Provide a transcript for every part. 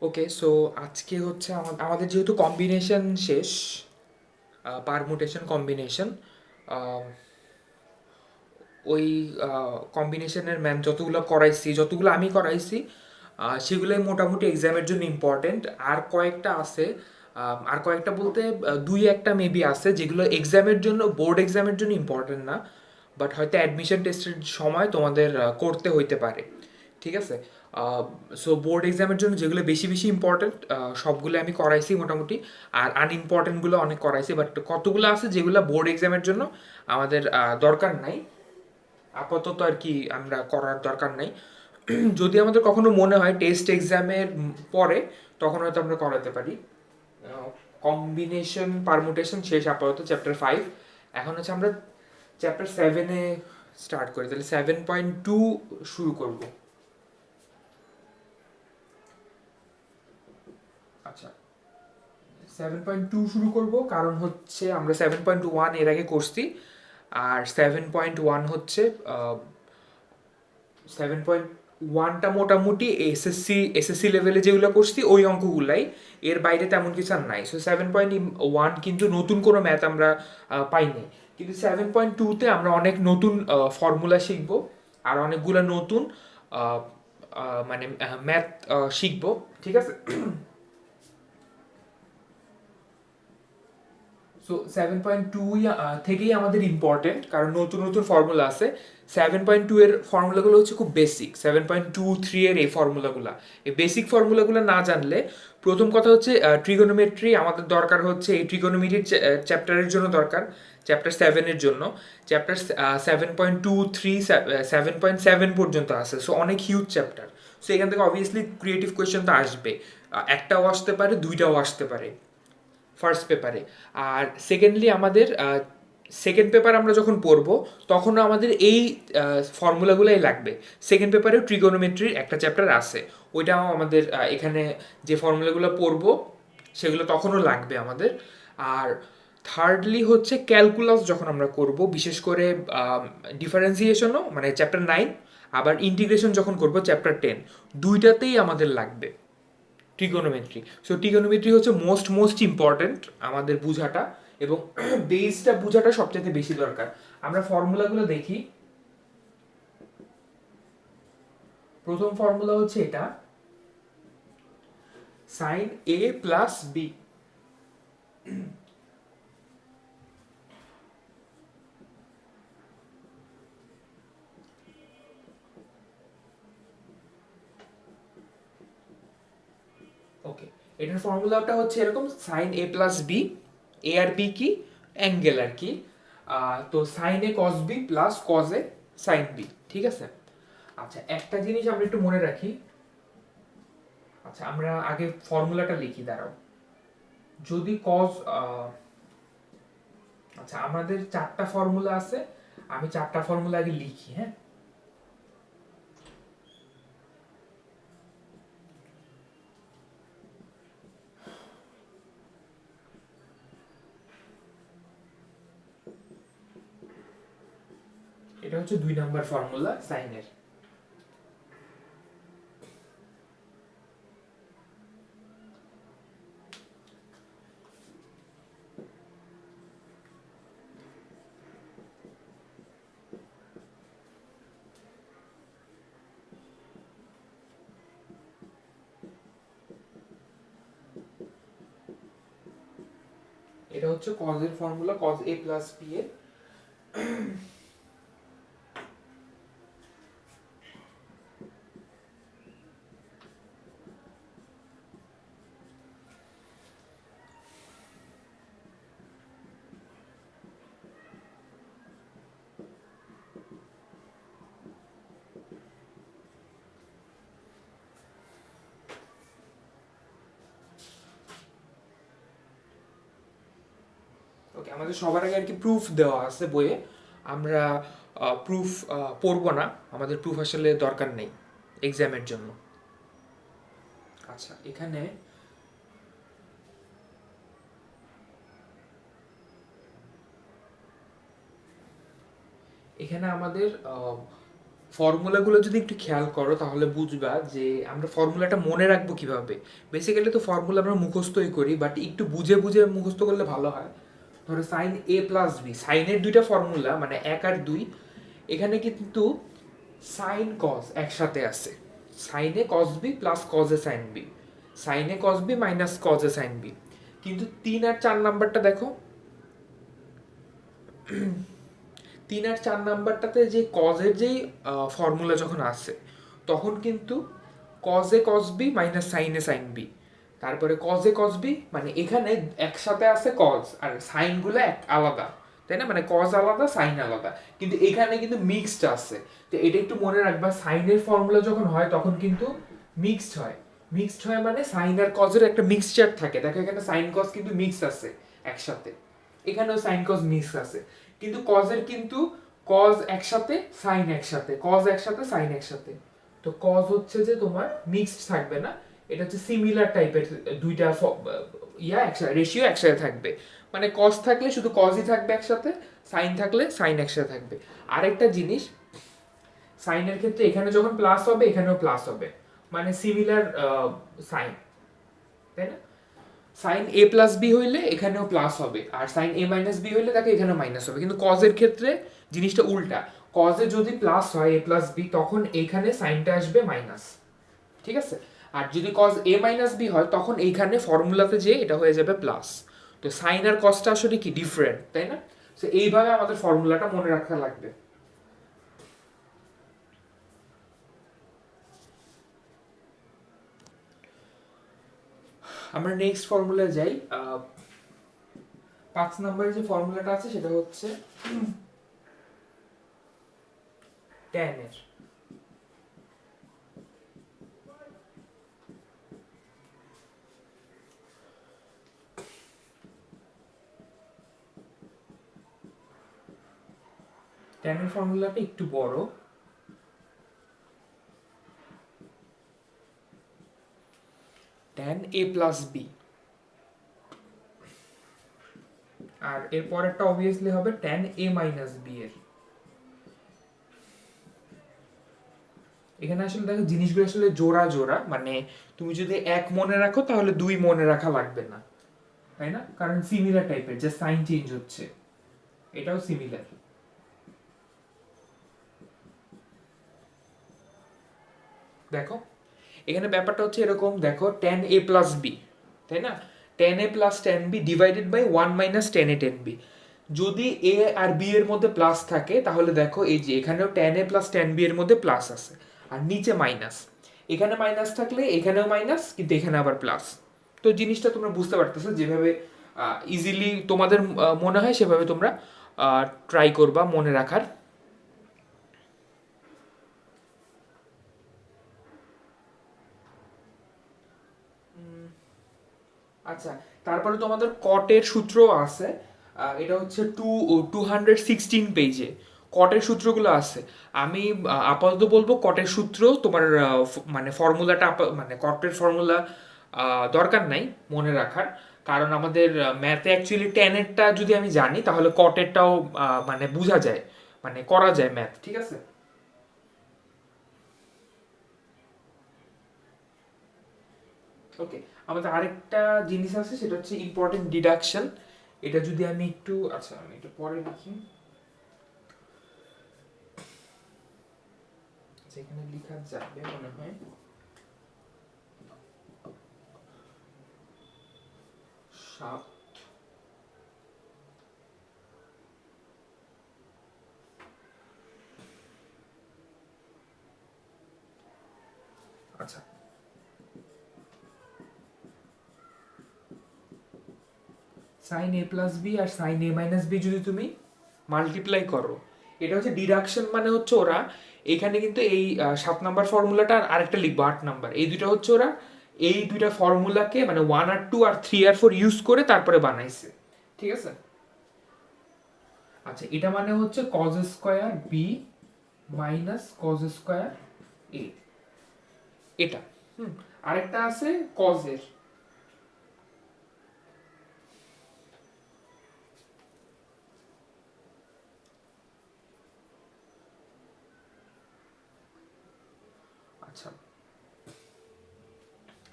ওকে, so আজকে হচ্ছে আমাদের যেহেতু কম্বিনেশন শেষ, পারমুটেশন কম্বিনেশন, ওই কম্বিনেশনের ম্যাম যতগুলো আমি করাইছি সেগুলোই মোটামুটি এক্সামের জন্য ইম্পর্টেন্ট। আর কয়েকটা আছে, আর কয়েকটা বলতে দুই একটা মেবি আছে যেগুলো এক্সামের জন্য, বোর্ড এক্সামের জন্য ইম্পর্টেন্ট না, বাট হয়তো অ্যাডমিশন টেস্টের সময় তোমাদের করতে হইতে পারে। ঠিক আছে, সো বোর্ড এক্সামের জন্য যেগুলো বেশি বেশি ইম্পর্টেন্ট সবগুলো আমি করাইছি মোটামুটি। আর আনইম্পর্টেন্টগুলো অনেক করাইছি, বাট কতগুলো আছে যেগুলো বোর্ড এক্সামের জন্য আমাদের দরকার নাই, আপাতত আর কি আমরা করার দরকার নাই। যদি আমাদের কখনো মনে হয় টেস্ট এক্সামের পরে, তখন হয়তো আমরা করাতে পারি। কম্বিনেশন পারমুটেশন শেষ আপাতত, চ্যাপ্টার 5। এখন হচ্ছে আমরা চ্যাপ্টার 7-এ স্টার্ট করি, তাহলে 7.2 শুরু করব। আচ্ছা, 7.2 শুরু করব কারণ হচ্ছে আমরা 7.1 এর আগে করছি, আর 7.1 হচ্ছে 7.1টা মোটামুটি এসএসসি লেভেলে যেগুলো করছি ওই অঙ্কগুলাই, এর বাইরে তেমন কিছু আর নাই। সো 7.1 কিন্তু নতুন কোনো ম্যাথ আমরা পাইনি, কিন্তু 7.2-তে আমরা অনেক নতুন ফর্মুলা শিখব, আর অনেকগুলো নতুন মানে ম্যাথ শিখব। ঠিক আছে, সো 7.2 থেকেই আমাদের ইম্পর্টেন্ট, কারণ নতুন নতুন ফর্মুলা আছে। 7.2 এর ফর্মুলাগুলো হচ্ছে খুব বেসিক, 7.2, 3 এর এই ফর্মুলাগুলো, এই বেসিক ফর্মুলাগুলো না জানলে, প্রথম কথা হচ্ছে ট্রিগোনোমেট্রি আমাদের দরকার হচ্ছে, এই ট্রিগোনোমেট্রির চ্যাপ্টারের জন্য দরকার, চ্যাপ্টার 7-এর জন্য। চ্যাপ্টার 7.2, 3, 7.7 পর্যন্ত আছে, সো অনেক হিউজ চ্যাপ্টার। সো এখান থেকে অবভিয়াসলি ক্রিয়েটিভ কোয়েশ্চেন তো আসবে, একটাও আসতে পারে, দুইটাও আসতে পারে ফার্স্ট পেপারে। আর সেকেন্ডলি আমাদের সেকেন্ড পেপার আমরা যখন পড়বো, তখনও আমাদের এই ফর্মুলাগুলোই লাগবে। সেকেন্ড পেপারেও ট্রিগোনোমেট্রির একটা চ্যাপ্টার আছে, ওইটাও আমাদের এখানে যে ফর্মুলাগুলো পড়বো সেগুলো তখনও লাগবে আমাদের। আর থার্ডলি হচ্ছে ক্যালকুলাস যখন আমরা করব, বিশেষ করে ডিফারেন্সিয়েশনও মানে চ্যাপ্টার 9, আবার ইন্টিগ্রেশন যখন করব চ্যাপ্টার 10, দুইটাতেই আমাদের লাগবে ট্রিগোনোমেট্রি। সো ট্রিগোনোমেট্রি হচ্ছে মোস্ট ইম্পর্ট্যান্ট আমাদের বুঝাটা, এবং বেসটা বুঝাটা সবচেয়ে বেশি দরকার। আমরা ফর্মুলাগুলো দেখি। প্রথম ফর্মুলা হচ্ছে এটা, সাইন এ প্লাস বি। ওকে, এটার ফর্মুলাটা হচ্ছে এরকম, sign A plus B, A R B কি, অ্যাঙ্গেল আর কি। তো sine A cos B plus cos A sine B. ঠিক আছে, আচ্ছা একটা জিনিস আমরা একটু মনে রাখি। আচ্ছা আমরা আগে ফর্মুলাটা লিখি, দাঁড়াও। যদি কস, আচ্ছা আমাদের 4টা ফর্মুলা আছে, আমি 4টা ফর্মুলা আগে লিখি, হ্যাঁ। এটা হচ্ছে 2 নম্বর ফর্মুলা সাইনের। এটা হচ্ছে cos এর formula, cos a plus b এর। ওকে, আমাদের সবার আগে আর কি প্রুফ দেওয়া আছে বইয়ে, আমরা প্রুফ পড়বো না, আমাদের প্রুফ আসলে দরকার নেই এক্সামের জন্য। আচ্ছা এখানে, এখানে আমাদের ফর্মুলাগুলো যদি একটু খেয়াল করো তাহলে বুঝবা যে আমরা ফর্মুলাটা মনে রাখবো কিভাবে। বেসিক্যালি তো ফর্মুলা আমরা মুখস্থই করি, বাট একটু বুঝে বুঝে মুখস্থ করলে ভালো হয়। ধরো সাইন এ প্লাস বি, সাইনের দুইটা ফর্মুলা মানে 1 আর 2, এখানে কিন্তু সাইন কজ একসাথে আছে। Sine A cos B plus cos A sine B, sine A cos B minus cos A sine B. কিন্তু 3 আর 4 নাম্বারটা দেখো, 3 আর 4 নাম্বারটাতে যে কজের যেই ফর্মুলা যখন আসে তখন কিন্তু cos A cos B minus sine A sine B, তারপরে কজে কজ বি মানে এখানে একসাথে আছে কজ আর সাইনগুলো এক আলাদা, তাই না? মানে কজ আলাদা সাইন আলাদা, কিন্তু এখানে কিন্তু মিক্সড আছে। তো এটা একটু মনে রাখবা, সাইনের ফর্মুলা যখন হয় তখন কিন্তু মিক্সড হয়। মিক্সড হয় মানে সাইন আর কজের একটা মিক্সচার থাকে। দেখো এখানে সাইন কজ কিন্তু মিক্স আছে একসাথে, এখানেও সাইন কজ মিক্স আছে। কিন্তু কজের কিন্তু কজ একসাথে সাইন একসাথে, কজ একসাথে সাইন একসাথে। তো কজ হচ্ছে যে তোমার মিক্সড থাকবে না, এটা হচ্ছে সিমিলার টাইপের দুইটা একসাথে রেশিও একসাথে থাকবে। মানে কজ থাকলে শুধু কজই থাকবে একসাথে, সাইন থাকলে সাইন একসাথে থাকবে। আরেকটা জিনিস, সাইনের ক্ষেত্রে এখানে যখন প্লাস হবে এখানেও প্লাস হবে, মানে সিমিলার সাইন, তাই না? সাইন এ প্লাস বি হইলে এখানেও প্লাস হবে, আর সাইন এ মাইনাস বি হইলে তাকে এখানেও মাইনাস হবে। কিন্তু কজের ক্ষেত্রে জিনিসটা উল্টা, কজে যদি প্লাস হয় এ প্লাস বি তখন এইখানে সাইনটা আসবে মাইনাস, ঠিক আছে? আর যদি কজ এ মাইনাস বি হয় তখন এইখানে ফর্মুলাতে যে এটা হয়ে যাবে প্লাস। তো সাইন আর কজটা আসলে কি ডিফারেন্ট, তাই না? তো এইভাবে আমাদের ফর্মুলাটা মনে রাখা লাগবে। আমরা নেক্সট ফর্মুলা যাই। 5 নম্বরের যে ফর্মুলাটা আছে সেটা হচ্ছে tan এর। tan এর ফর্মুলাটা একটু বড়, tan a প্লাস বি, আর এর পরেরটা অবভিয়াসলি হবে tan a মাইনাস বি এর। এখানে আসলে দেখো জিনিসগুলো আসলে জোড়া জোড়া, মানে তুমি যদি এক মনে রাখো তাহলে 2 মনে রাখা লাগবে না, তাই না? কারণ সিমিলার টাইপের, যে সাইন চেঞ্জ হচ্ছে, এটাও সিমিলার। দেখো এখানে ব্যাপারটা হচ্ছে এরকম, দেখো tan a প্লাস বি, তাই না? tan a plus tan b divided by 1 minus tan a tan b। যদি a আর b এর মধ্যে প্লাস থাকে তাহলে দেখো এই যে এখানেও tan a plus tan b এর মধ্যে প্লাস আছে, আর নিচে মাইনাস। এখানে মাইনাস থাকলে এখানেও মাইনাস, কিন্তু এখানে আবার প্লাস। তো জিনিসটা তোমরা বুঝতে পারতেছো, যেভাবে ইজিলি তোমাদের মনে হয় সেভাবে তোমরা ট্রাই করবা মনে রাখার। আচ্ছা, তারপরে তোমাদের কটের সূত্র আছে, এটা হচ্ছে 216 পেজে কটের সূত্রগুলো আছে। আমি আপাতত বলবো কটের সূত্র তোমার মানে ফর্মুলাটা মানে কটের ফর্মুলা দরকার নাই মনে রাখার, কারণ আমাদের ম্যাথে অ্যাকচুয়ালি টেনেরটা যদি আমি জানি তাহলে কটেরটাও মানে বোঝা যায়, মানে করা যায় ম্যাথ, ঠিক আছে? ওকে, আমাদের আরেকটা জিনিস আছে সেটা হচ্ছে ইম্পর্টেন্ট ডিডাকশন। এটা যদি আমি একটু, আচ্ছা আমি একটু পরে লিখি, যেখানে লেখা যাবে মনে হয় 7। আচ্ছা, sign A plus B R sign A minus B যদি তুমি মাল্টিপ্লাই করো, এটা হচ্ছে ডিডাকশন। মানে হচ্ছে ওরা এখানে কিন্তু এই 7 নাম্বার ফর্মুলাটা আর আরেকটা লিখবো 8 নাম্বার, এই দুটো হচ্ছে ওরা এই দুইটা ফর্মুলাকে মানে 1 আর 2 আর 3 আর 4 ইউজ করে তারপরে বানাইছে, ঠিক আছে? আচ্ছা, এটা মানে হচ্ছে cos square B minus cos square A, এটা। আরেকটা আছে কজের,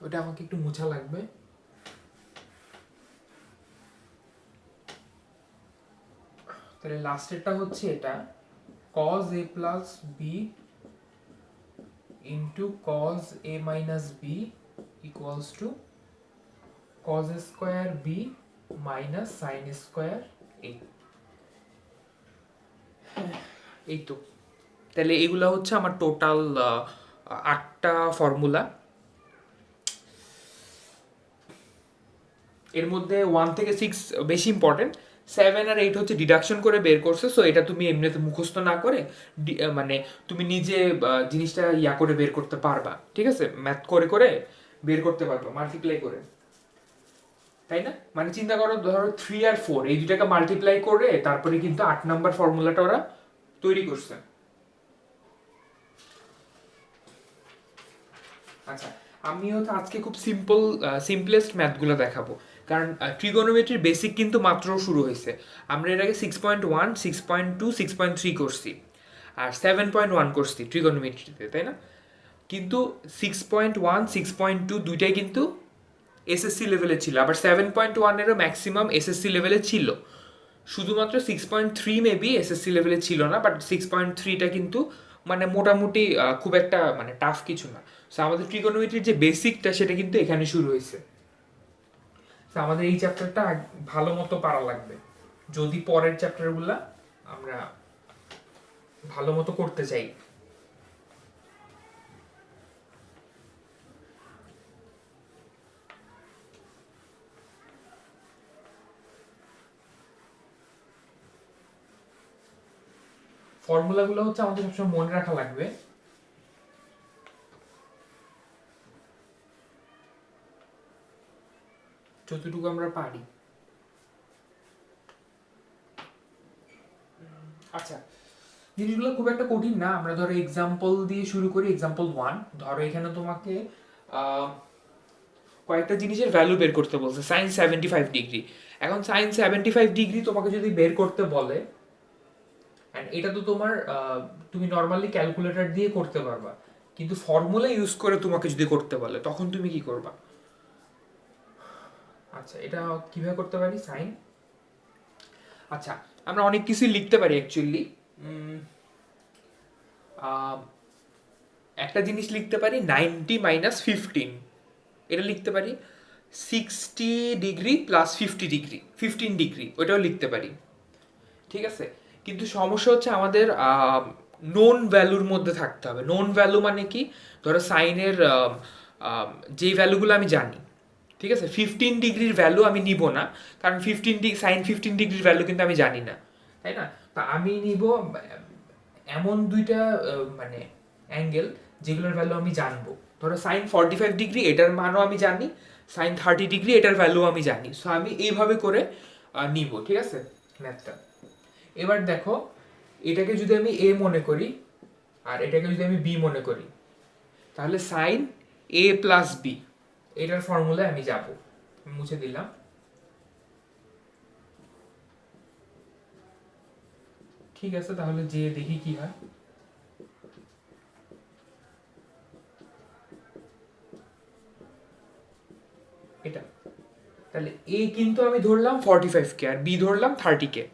ওটা আমাকে একটু মোছা লাগবে। তাহলে লাস্টেরটা হচ্ছে এটা cos a plus b into cos a minus b equals to cos a square b minus sin a square a। এই তো, তাহলে এগুলো হচ্ছে আমার টোটাল 8টা ফর্মুলা। এর মধ্যে 1 থেকে 6 বেশি ইম্পর্টেন্ট, 7 আর 8 হচ্ছে ডিডাকশন করে বের করছে। সো এটা তুমি এমনিতে মুখস্থ না করে মানে তুমি নিজে জিনিসটা ইয়া করে বের করতে পারবা, ঠিক আছে, ম্যাথ করে করে বের করতে পারবা, মাল্টিপ্লাই করে, তাই না? মানে চিন্তা করো, ধরো 3 আর 4 এই দুটাকে মাল্টিপ্লাই করে তারপরে কিন্তু 8 নাম্বার ফর্মুলাটা ওরা তৈরি করছে। আচ্ছা, আমি হচ্ছে আজকে খুব সিম্পলেস্ট ম্যাথগুলো দেখাবো, কারণ ট্রিগোনোমেট্রির বেসিক কিন্তু মাত্র শুরু হয়েছে। আমরা এর আগে 6.1, 6.2, 6.3 করছি, আর 7.1 করছি ট্রিগোনোমেট্রিতে, তাই না? কিন্তু 6.1, 6.2 দুইটাই কিন্তু এসএসসি লেভেলে ছিল, আবার 7.1-এরও ম্যাক্সিমাম এসএসসি লেভেলে ছিল। শুধুমাত্র 6.3 মেবি এসএসসি লেভেলে ছিল না, বাট 6.3টা কিন্তু মানে মোটামুটি খুব একটা মানে টাফ কিছু না। সো আমাদের ট্রিগোনোমেট্রির যে বেসিকটা সেটা কিন্তু এখানে শুরু হয়েছে। তো আমাদের এই চ্যাপ্টারটা ভালো মতো পারা লাগবে যদি পরের চ্যাপ্টারগুলা আমরা ভালো মতো করতে চাই। ফর্মুলাগুলো হচ্ছে আমাদের সবসময় মনে রাখা লাগবে। যতটুকু আমরা পারি। আচ্ছা, জিনিসগুলো খুব একটা কঠিন না। আমরা ধরো এক্সাম্পল দিয়ে শুরু করি। এক্সাম্পল 1, ধরো এখানে তোমাকে কয়েকটা জিনিসের ভ্যালু বের করতে বলছে, সাইন 75 ডিগ্রি। এখন সাইন 75 ডিগ্রি তোমাকে যদি বের করতে বলে, অ্যান্ড এটা তো তোমার তুমি নর্মালি ক্যালকুলেটর দিয়ে করতে পারবা, কিন্তু ফর্মুলা ইউজ করে তোমাকে যদি করতে বলে তখন তুমি কি করবা? আচ্ছা, এটা কিভাবে করতে পারি? সাইন, আচ্ছা আমরা অনেক কিছুই লিখতে পারি অ্যাকচুয়ালি। একটা জিনিস লিখতে পারি 90 মাইনাস 15, এটা লিখতে পারি 60 ডিগ্রি প্লাস 50 ডিগ্রি, 15 ডিগ্রি, ওটাও লিখতে পারি, ঠিক আছে। কিন্তু সমস্যা হচ্ছে আমাদের নোন ভ্যালুর মধ্যে থাকতে হবে। নোন ভ্যালু মানে কি? ধরো সাইনের যেই ভ্যালুগুলো আমি জানি, ঠিক আছে, 15 ডিগ্রির ভ্যালু আমি নিব না, কারণ সাইন 15 ডিগ্রির ভ্যালু কিন্তু আমি জানি না, তাই না? তা আমি নিব এমন দুইটা মানে অ্যাঙ্গেল যেগুলোর ভ্যালু আমি জানবো। ধরো সাইন 45 ডিগ্রি, এটার মানও আমি জানি, সাইন 30 ডিগ্রি এটার ভ্যালু আমি জানি। সো আমি এইভাবে করে নিব, ঠিক আছে, ম্যাথটা। এবার দেখো, এটাকে যদি আমি এ মনে করি আর এটাকে যদি আমি বি মনে করি, তাহলে সাইন এ প্লাস বি, এটার ফর্মুলায় আমি যাব। মুছে দিলাম। ঠিক আছে, তাহলে যে দেখি কি হয়। এটা তাহলে এ কিন্তু আমি ধরলাম 45 কে আর বি ধরলাম 30 কে।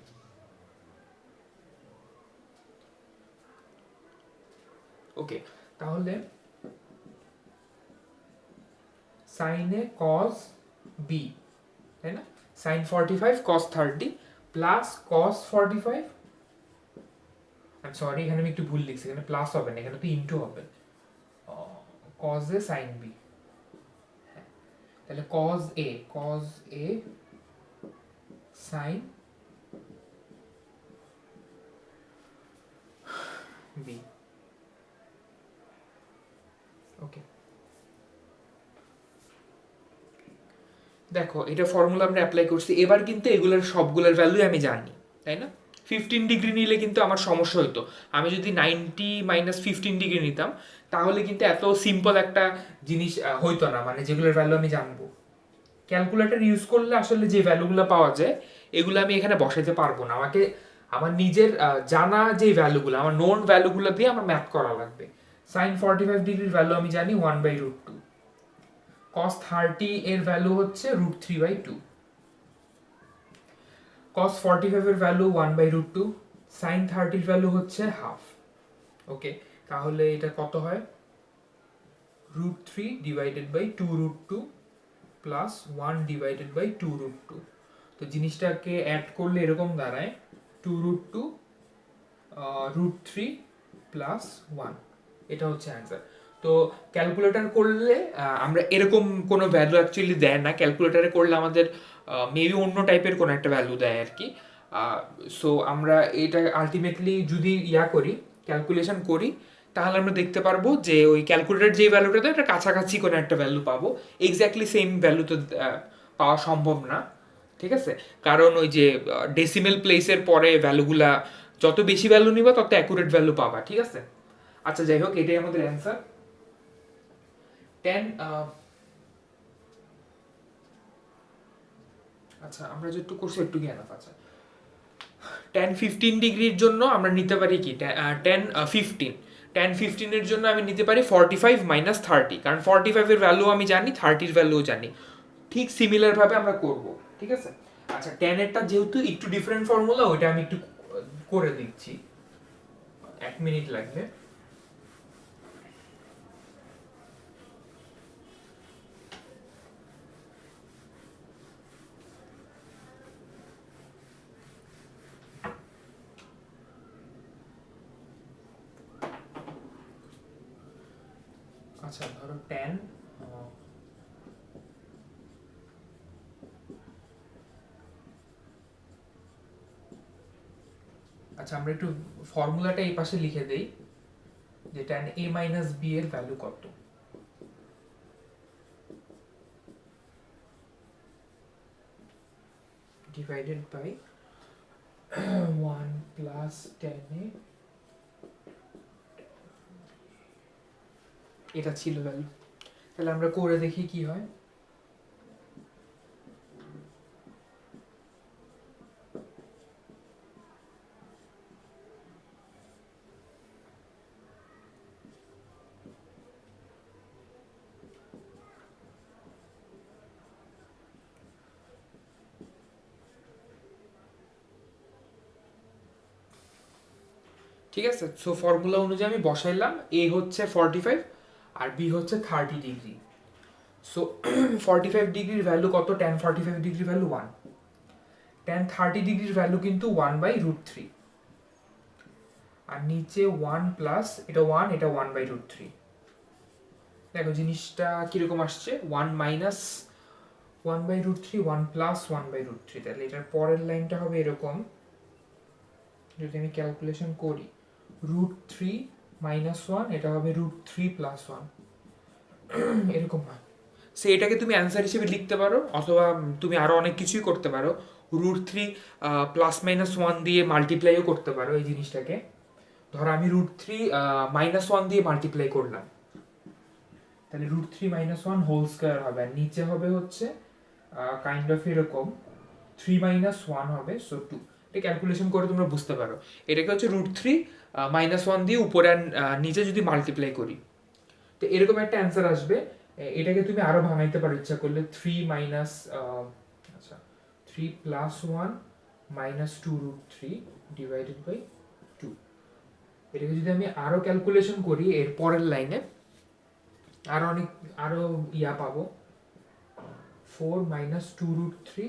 ওকে, তাহলে সাইনে কস বি, তাই না? সাইন 45 কস 30 প্লাস কস 45, সরি এখানে আমি একটু ভুল লিখছি, এখানে প্লাস হবে না, এখানে তো ইনটু হবে, কস এ সাইন বি। তাহলে কস এ সাইন বি। ওকে, দেখো এটা ফর্মুলা আমরা অ্যাপ্লাই করছি। এবার কিন্তু এগুলোর সবগুলোর ভ্যালুই আমি জানি, তাই না? 15 ডিগ্রি নিলে কিন্তু আমার সমস্যা হতো। আমি যদি 90 মাইনাস 15 ডিগ্রি নিতাম তাহলে কিন্তু এত সিম্পল একটা জিনিস হইতো না, মানে যেগুলোর ভ্যালু আমি জানবো। ক্যালকুলেটর ইউজ করলে আসলে যে ভ্যালুগুলো পাওয়া যায় এগুলো আমি এখানে বসাইতে পারবো না। আমাকে আমার নিজের জানা যে ভ্যালুগুলো, আমার নোন ভ্যালুগুলো দিয়ে আমার ম্যাথ করা লাগবে। সাইন 45 ডিগ্রির ভ্যালু আমি জানি 1/√2, cos 30 এর ভ্যালু হচ্ছে √3/2, cos 45 এর ভ্যালু 1/√2, sin 30 এর ভ্যালু হচ্ছে হাফ। ওকে, তাহলে এটা কত হয়? √3 divided by 2√2 plus 1 divided by 2√2। তো জিনিসটাকে অ্যাড করলে এরকম দাঁড়ায় 2√2 √3 প্লাস 1। এটা হচ্ছে অ্যান্সার। তো ক্যালকুলেটর করলে আমরা এরকম কোনো ভ্যালু অ্যাকচুয়ালি দেয় না, ক্যালকুলেটারে করলে আমাদের মেবি অন্য টাইপের কোনো একটা ভ্যালু দেয় আর কি। সো আমরা এটা আলটিমেটলি যদি করি, ক্যালকুলেশন করি, তাহলে আমরা দেখতে পারবো যে ওই ক্যালকুলেটর যে ভ্যালুটা দেয় এটা কাছাকাছি কোনো একটা ভ্যালু পাবো। এক্স্যাক্টলি সেম ভ্যালু তো পাওয়া সম্ভব না, ঠিক আছে? কারণ ওই যে ডেসিমেল প্লেসের পরে ভ্যালুগুলা যত বেশি ভ্যালু নিবা তত অ্যাকুরেট ভ্যালু পাবা, ঠিক আছে? আচ্ছা, যাই হোক, এটাই আমাদের অ্যান্সার। 10 আচ্ছা, আমরা যেটু করছি একটু জ্ঞান আচ্ছা, 10-15 ডিগ্রির জন্য আমরা নিতে পারি কি 10-15, 10-15 এর জন্য আমি নিতে পারি 45 মাইনাস 30, কারণ 45 এর ভ্যালু আমি জানি, 30 এর ভ্যালুও জানি। ঠিক সিমিলার ভাবে আমরা করব, ঠিক আছে? আচ্ছা, 10 এরটা যেহেতু একটু ডিফারেন্ট ফর্মুলা, ওইটা আমি একটু করে দিচ্ছি, 1 মিনিট লাগবে। আচ্ছা, ধরো 10, আচ্ছা আমরা একটু ফর্মুলাটা এই পাশে লিখে দেই যে tan a মাইনাস b এর ভ্যালু কত। ডিভাইডেড বাই 1 প্লাস 10a, এটা ছিল ভ্যালু। তাহলে আমরা করে দেখি কি হয়। ঠিক আছে, সো ফর্মুলা অনুযায়ী আমি বসাইলাম, এ হচ্ছে 45 আর বি হচ্ছে 30 ডিগ্রি। সো 45 ডিগ্রির ভ্যালু কত? tan 45 ডিগ্রির ভ্যালু 1, tan 30 ডিগ্রির ভ্যালু কিন্তু 1/√3, আর নিচে 1 প্লাস এটা 1, এটা 1/√3। দেখো জিনিসটা কিরকম আসছে, 1 মাইনাস 1/√3, 1 প্লাস 1/√3। তাহলে এটার পরের লাইনটা হবে এরকম, যদি আমি ক্যালকুলেশন করি, √3 মাইনাস 1, এটা হবে √3 প্লাস 1, এরকম হয়। সে এটাকে তুমি অ্যান্সার হিসেবে লিখতে পারো, অথবা তুমি আরো অনেক কিছুই করতে পারো। √3 প্লাস মাইনাস 1 দিয়ে মাল্টিপ্লাইও করতে পারো এই জিনিসটাকে। ধরো আমি √3 মাইনাস 1 দিয়ে মাল্টিপ্লাই করলাম, তাহলে √3 মাইনাস 1 হোল স্কয়ার হবে, আর নিচে হবে হচ্ছে কাইন্ড অফ এরকম 3 মাইনাস 1 হবে, সো 2। এটা ক্যালকুলেশন করে তোমরা বুঝতে পারো। এটাকে হচ্ছে √3 মাইনাস 1 দিয়ে উপরে আর নিচে যদি মাল্টিপ্লাই করি, তো এরকম একটা অ্যান্সার আসবে। এটাকে তুমি আরো ভাঙাইতে পারো ইচ্ছা করলে, 3 মাইনাস আচ্ছা 3 প্লাস 1 মাইনাস 2√3 ডিভাইডেড বাই 2। এটাকে যদি আমি আরো ক্যালকুলেশন করি এর পরের লাইনে, আরো পাবো, 4 মাইনাস 2√3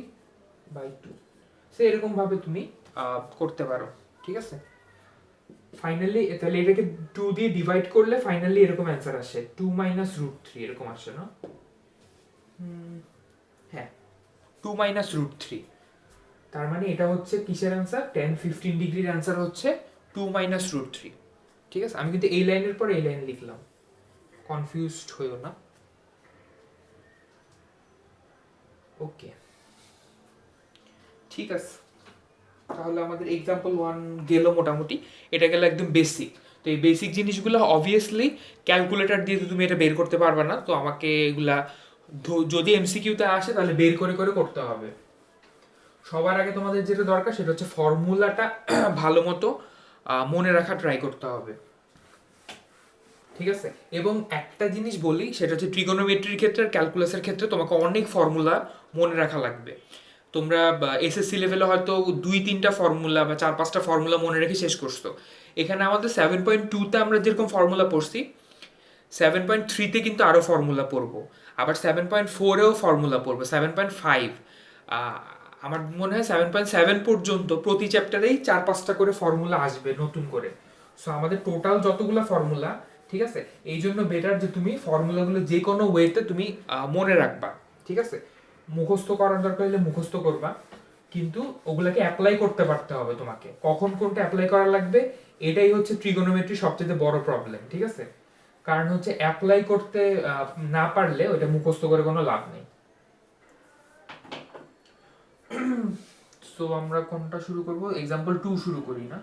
বাই 2। সো এরকম ভাবে তুমি করতে পারো, ঠিক আছে? ফাইনালি তাহলে এটাকে 2 দিয়ে ডিভাইড করলে ফাইনালি এরকম অ্যান্সার আসে, 2 মাইনাস √3 এরকম আসে না? হ্যাঁ, 2 মাইনাস √3। তার মানে এটা হচ্ছে কিসের অ্যান্সার? 10-15 ডিগ্রির অ্যান্সার হচ্ছে 2 মাইনাস √3। ঠিক আছে, আমি কিন্তু এই লাইনের পর এই লাইন লিখলাম, কনফিউজড হইও না। ওকে, ঠিক আছে, তাহলে আমাদের এক্সাম্পল 1 গেল মোটামুটি। এটা গেল একদম বেসিক। তো এই বেসিক জিনিসগুলো অবভিয়াসলি ক্যালকুলেটর দিয়ে তো তুমি এটা বের করতে পারবে না, তো আমাকে এগুলা যদি এমসিকিউতে আসে তাহলে বের করে করে করতে হবে। সবার আগে তোমাদের যেটা দরকার সেটা হচ্ছে ফর্মুলাটা ভালো মতো মনে রাখা ট্রাই করতে হবে। ঠিক আছে। এবং একটা জিনিস বলি, সেটা হচ্ছে ট্রিগোনোমেট্রির ক্ষেত্রে আর ক্যালকুলাসের ক্ষেত্রে তোমাকে অনেক ফর্মুলা মনে রাখা লাগবে। তোমরা এসএসসি লেভেলে হয়তো 2-3টা ফর্মুলা বা 4-5টা ফর্মুলা মনে রেখে শেষ করছো। এখানে আমাদের 7.2-তে আমরা যেরকম ফর্মুলা পড়ছি, 7.3-তে কিন্তু আরও ফর্মুলা পড়বো, আবার 7.4-এও ফর্মুলা পড়বো, 7.5, আমার মনে হয় 7.7 পর্যন্ত প্রতি চ্যাপ্টারেই 4-5টা করে ফর্মুলা আসবে নতুন করে। সো আমাদের টোটাল যতগুলো ফর্মুলা, ঠিক আছে, এই জন্য বেটার যে তুমি ফর্মুলাগুলো যে কোনো ওয়েতে তুমি মনে রাখবা, ঠিক আছে। মুখস্থ করার দরকার হলে মুখস্থ করবা, কিন্তু ওগুলাকে অ্যাপ্লাই করতে পারতে হবে তোমাকে। কখন কোনটা অ্যাপ্লাই করা লাগবে, এটাই হচ্ছে ট্রিগোনোমেট্রি সবচেয়ে বড় প্রবলেম, ঠিক আছে। কারণ হচ্ছে অ্যাপ্লাই করতে না পারলে ওটা মুখস্থ করে কোনো লাভ নেই। সো আমরা কোনটা শুরু করব? এক্সাম্পল 2 শুরু করি না?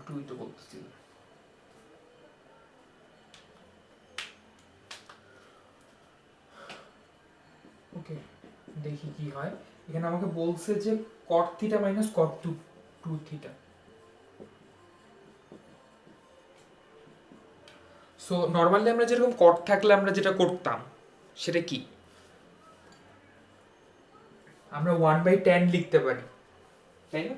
2ই তো বলতেছি। ওকে, দেখি কি হয়। এখানে আমাকে বলছে যে cot θ minus cot 2θ। So normally আমরা যেরকম cot থাকলে আমরা যেটা করতাম সেটা কি, আমরা 1/10 লিখতে পারি, তাই না?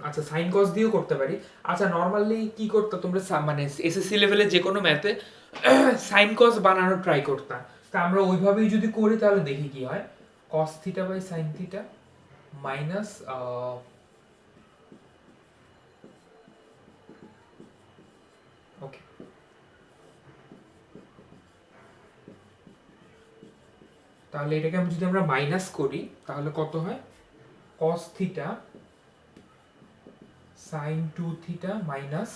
আচ্ছা, সাইন কস দিয়েও করতে পারি। আচ্ছা, নর্মালি কি করতে তোমরা, মানে এসএসসি লেভেলে যে কোনো ম্যাথে সাইন কস বানানোর ট্রাই করতাম। তা আমরা ওইভাবেই যদি করি তাহলে দেখি কি হয়। Cos theta by sine theta minus, okay, তাহলে এটাকে যদি আমরা মাইনাস করি তাহলে কত হয়? Cos theta sine 2θ minus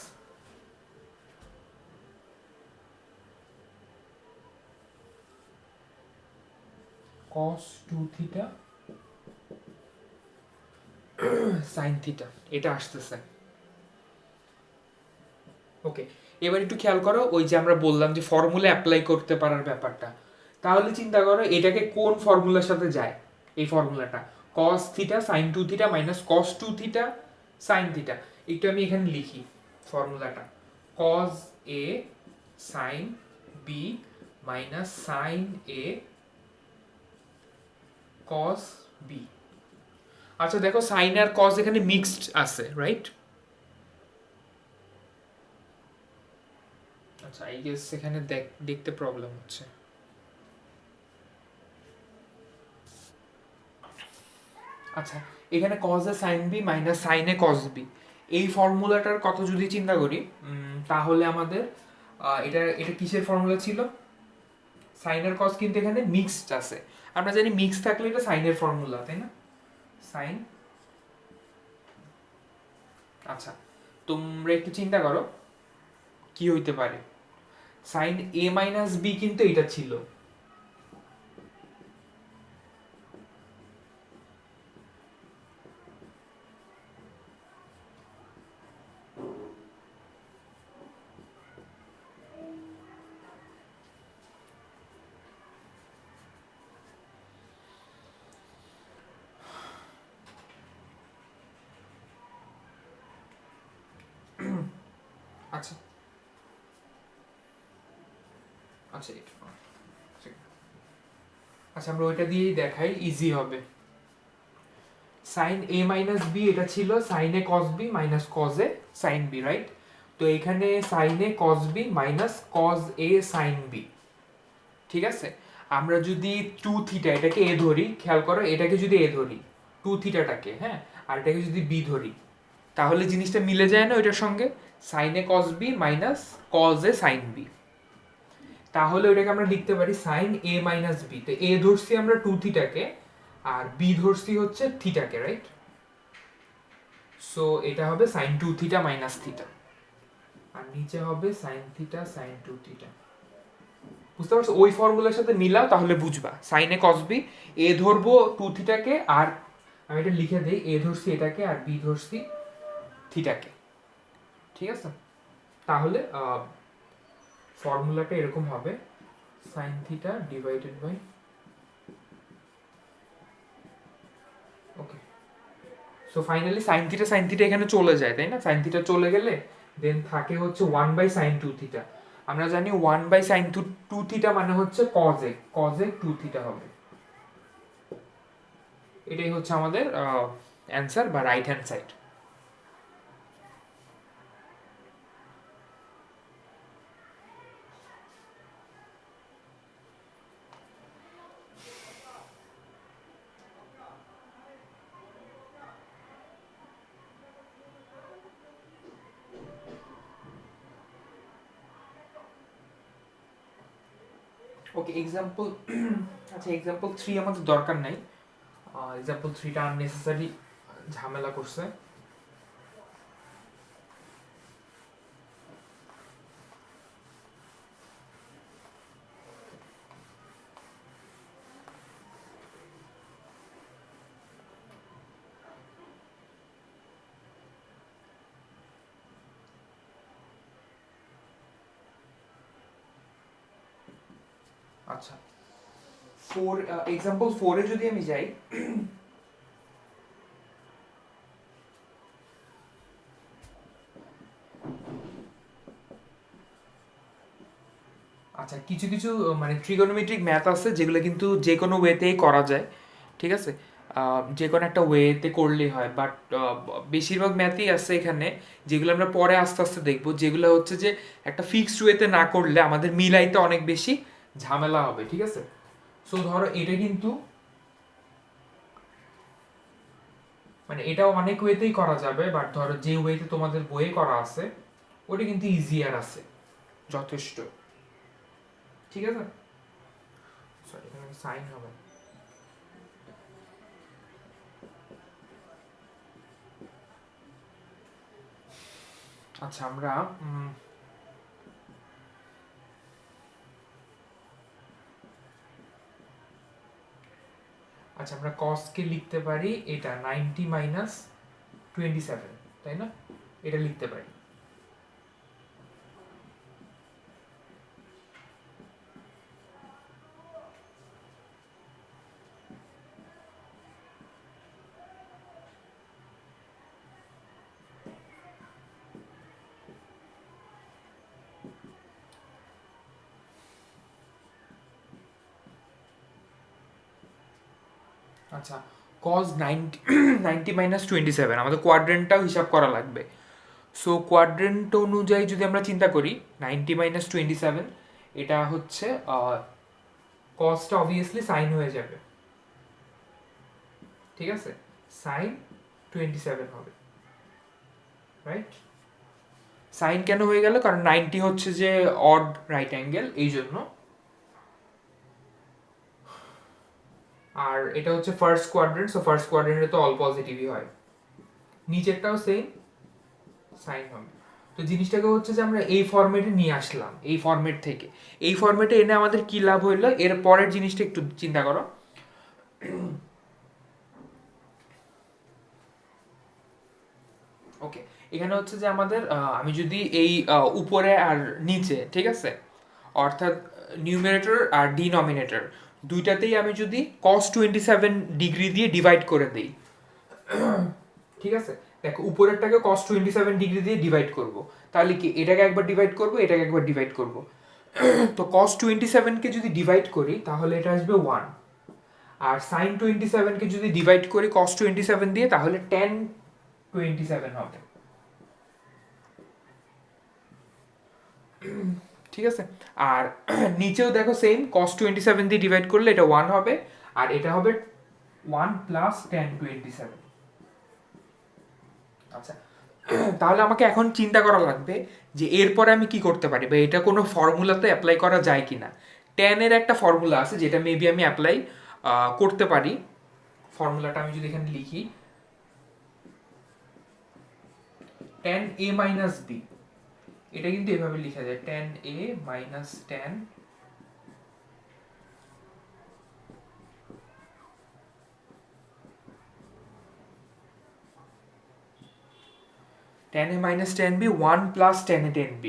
cos 2θ sin θ, এটা আসতেছে। ওকে, এবার একটু খেয়াল করো, ওই যে আমরা বললাম যে ফর্মুলা অ্যাপ্লাই করতে পারার ব্যাপারটা, তাহলে চিন্তা করো এটাকে কোন ফর্মুলার সাথে যায়। এই ফর্মুলাটা cos θ sin 2θ minus cos 2θ sin θ। একটু আমি এখানে লিখি ফর্মুলাটা, cos a sin b minus sin a cos b। আচ্ছা দেখো, সাইন আর কস এখানে মিক্সড আছে, রাইট? আচ্ছা, আই গেস এখানে দেখতে প্রবলেম হচ্ছে। আচ্ছা, এখানে cos এ sin b মাইনাস sin এ cos b, এই ফর্মুলাটার কথা যদি চিন্তা করি, তাহলে আমাদের এটা এটা কিসের ফর্মুলা ছিল? সাইন আর cos কিন্তু এখানে মিক্সড আছে। আমরা জানি মিক্স থাকলে এটা সাইনের ফর্মুলা, তাই না? সাইন, আচ্ছা, তোমরা একটু চিন্তা করো কি হইতে পারে। সাইন a মাইনাস b কিন্তু এটা ছিল, আচ্ছা আচ্ছা আচ্ছা, আমরা ওইটা দিয়েই দেখাই, ইজি হবে। সাইন এ মাইনাস বি এটা ছিল sine A cos B minus cos A sine B, right? তো এখানে sine A cos B minus cos A sine B, ঠিক আছে। আমরা যদি 2θ এটাকে এ ধরি, খেয়াল করো, এটাকে যদি এ ধরি 2θটাকে, হ্যাঁ, আর এটাকে যদি বি ধরি, তাহলে জিনিসটা মিলে যায় না ওইটার সঙ্গে? Sine A cos B minus cos A sine B. তাহলে ওইটাকে আমরা লিখতে পারি সাইন এ মাইনাস বি। তো এ ধরছি আমরা 2θকে, আর বি ধরছি হচ্ছে থিটাকে, রাইট? সো এটা হবে সাইন 2θ মাইনাস থিটা, আর নিচে হবে সাইন থিটা সাইন 2θ। বুঝতে পারছো? ওই ফর্মুলার সাথে মিলাও, তাহলে বুঝবা। সাইন এ কস বি, এ ধরবো 2θকে, আর আমি এটা লিখে দিই, এ ধরছি এটাকে আর বি ধরছি থিটাকে, ঠিক আছে। তাহলে ফর্মুলাটা এরকম হবে, sine theta divided by, okay, so finally sine theta এখানে চলে যায়, তাই না? সাইন থিটা চলে গেলে দেন থাকে হচ্ছে 1/sin 2 থিটা। আমরা জানি 1/sin 2 থিটা মানে হচ্ছে cos a, cos a 2 theta হবে। এটাই হচ্ছে আমাদের অ্যান্সার বা রাইট হ্যান্ড সাইড। ওকে এক্সাম্পল আচ্ছা এক্সাম্পল 3 আমাদের দরকার নাই, এক্সাম্পল 3টা আননেসেসারি ঝামেলা করছে। আচ্ছা 4 এক্সাম্পল 4 এ যদি আমি যাই, আচ্ছা কিছু কিছু মানে ট্রিগোনোমেট্রিক ম্যাথ আছে যেগুলো কিন্তু যে কোনো ওয়েতেই করা যায়, ঠিক আছে, যে কোনো একটা ওয়েতে করলেই হয়, বাট বেশিরভাগ ম্যাথই আছে এখানে যেগুলো আমরা পরে আস্তে আস্তে দেখবো, যেগুলো হচ্ছে যে একটা ফিক্সড ওয়েতে না করলে আমাদের মিলাইতে অনেক বেশি ঝামেলা হবে, ঠিক আছে। সো ধরো এটা কিন্তু মানে এটা অনেক ওয়েতেই করা যাবে, বাট ধরো যে ওয়েতে তোমাদের বইয়ে করা আছে ওটা কিন্তু ইজিয়ার আছে যথেষ্ট, ঠিক আছে। সরি এখানে সাইন হবে। আচ্ছা আমরা আচ্ছা আমরা কসকে লিখতে পারি এটা 90 মাইনাস 27, তাই না, এটা লিখতে পারি। আচ্ছা cos 90 মাইনাস 27 আমাদের কোয়াড্রেন্টটাও হিসাব করা লাগবে। সো কোয়াড্রেন্ট অনুযায়ী যদি আমরা চিন্তা করি 90 মাইনাস 27, এটা হচ্ছে কসটা অবভিয়াসলি সাইন হয়ে যাবে, ঠিক আছে, সাইন 27 হবে, রাইট। সাইন কেন হয়ে গেল, কারণ 90 হচ্ছে যে অড রাইট অ্যাঙ্গেল এই জন্য, আর এটা হচ্ছে ফার্স্ট কোয়াড্রেন্ট, সো ফার্স্ট কোয়াড্রেন্টে তো অল পজিটিভই হয়, নিচেরটাও সেম সাইন হবে। তো জিনিসটাকে হচ্ছে যে আমরা এই ফরম্যাটে নিয়ে আসলাম, এই ফরম্যাট থেকে এই ফরম্যাটে এনে আমাদের কি লাভ হইলো, এর পরের জিনিসটা একটু চিন্তা করো। ওকে এখানে হচ্ছে যে আমাদের আমি যদি এই উপরে আর নিচে, ঠিক আছে, অর্থাৎ নিউমারেটর আর ডিনোমিনেটর দুইটাতেই আমি যদি cos 27 ডিগ্রি দিয়ে ডিভাইড করে দিই, ঠিক আছে, দেখো উপরেরটাকে cos 27 ডিগ্রি দিয়ে ডিভাইড করব, তাহলে কি এটাকে একবার ডিভাইড করব, এটাকে একবার ডিভাইড করব। তো cos 27 কে যদি ডিভাইড করি তাহলে এটা আসবে 1, আর sin 27 কে যদি ডিভাইড করি cos 27 দিয়ে তাহলে tan 27 হবে, ঠিক আছে। আর নিচেও দেখো সেম cos 27 দিয়ে ডিভাইড করলে এটা 1 হবে, আর এটা হবে 1 প্লাস tan 27। আচ্ছা তাহলে আমাকে এখন চিন্তা করা লাগবে যে এরপরে আমি কি করতে পারি, বা এটা কোনো ফর্মুলাতে অ্যাপ্লাই করা যায় কিনা। tan এর একটা ফর্মুলা আছে যেটা মেবি আমি অ্যাপ্লাই করতে পারি। ফর্মুলাটা আমি যদি এখানে লিখি, tan a মাইনাস b, এটা কিন্তু এভাবে লেখা যায় tan a minus tan a minus tan b 1 plus tan a tan b।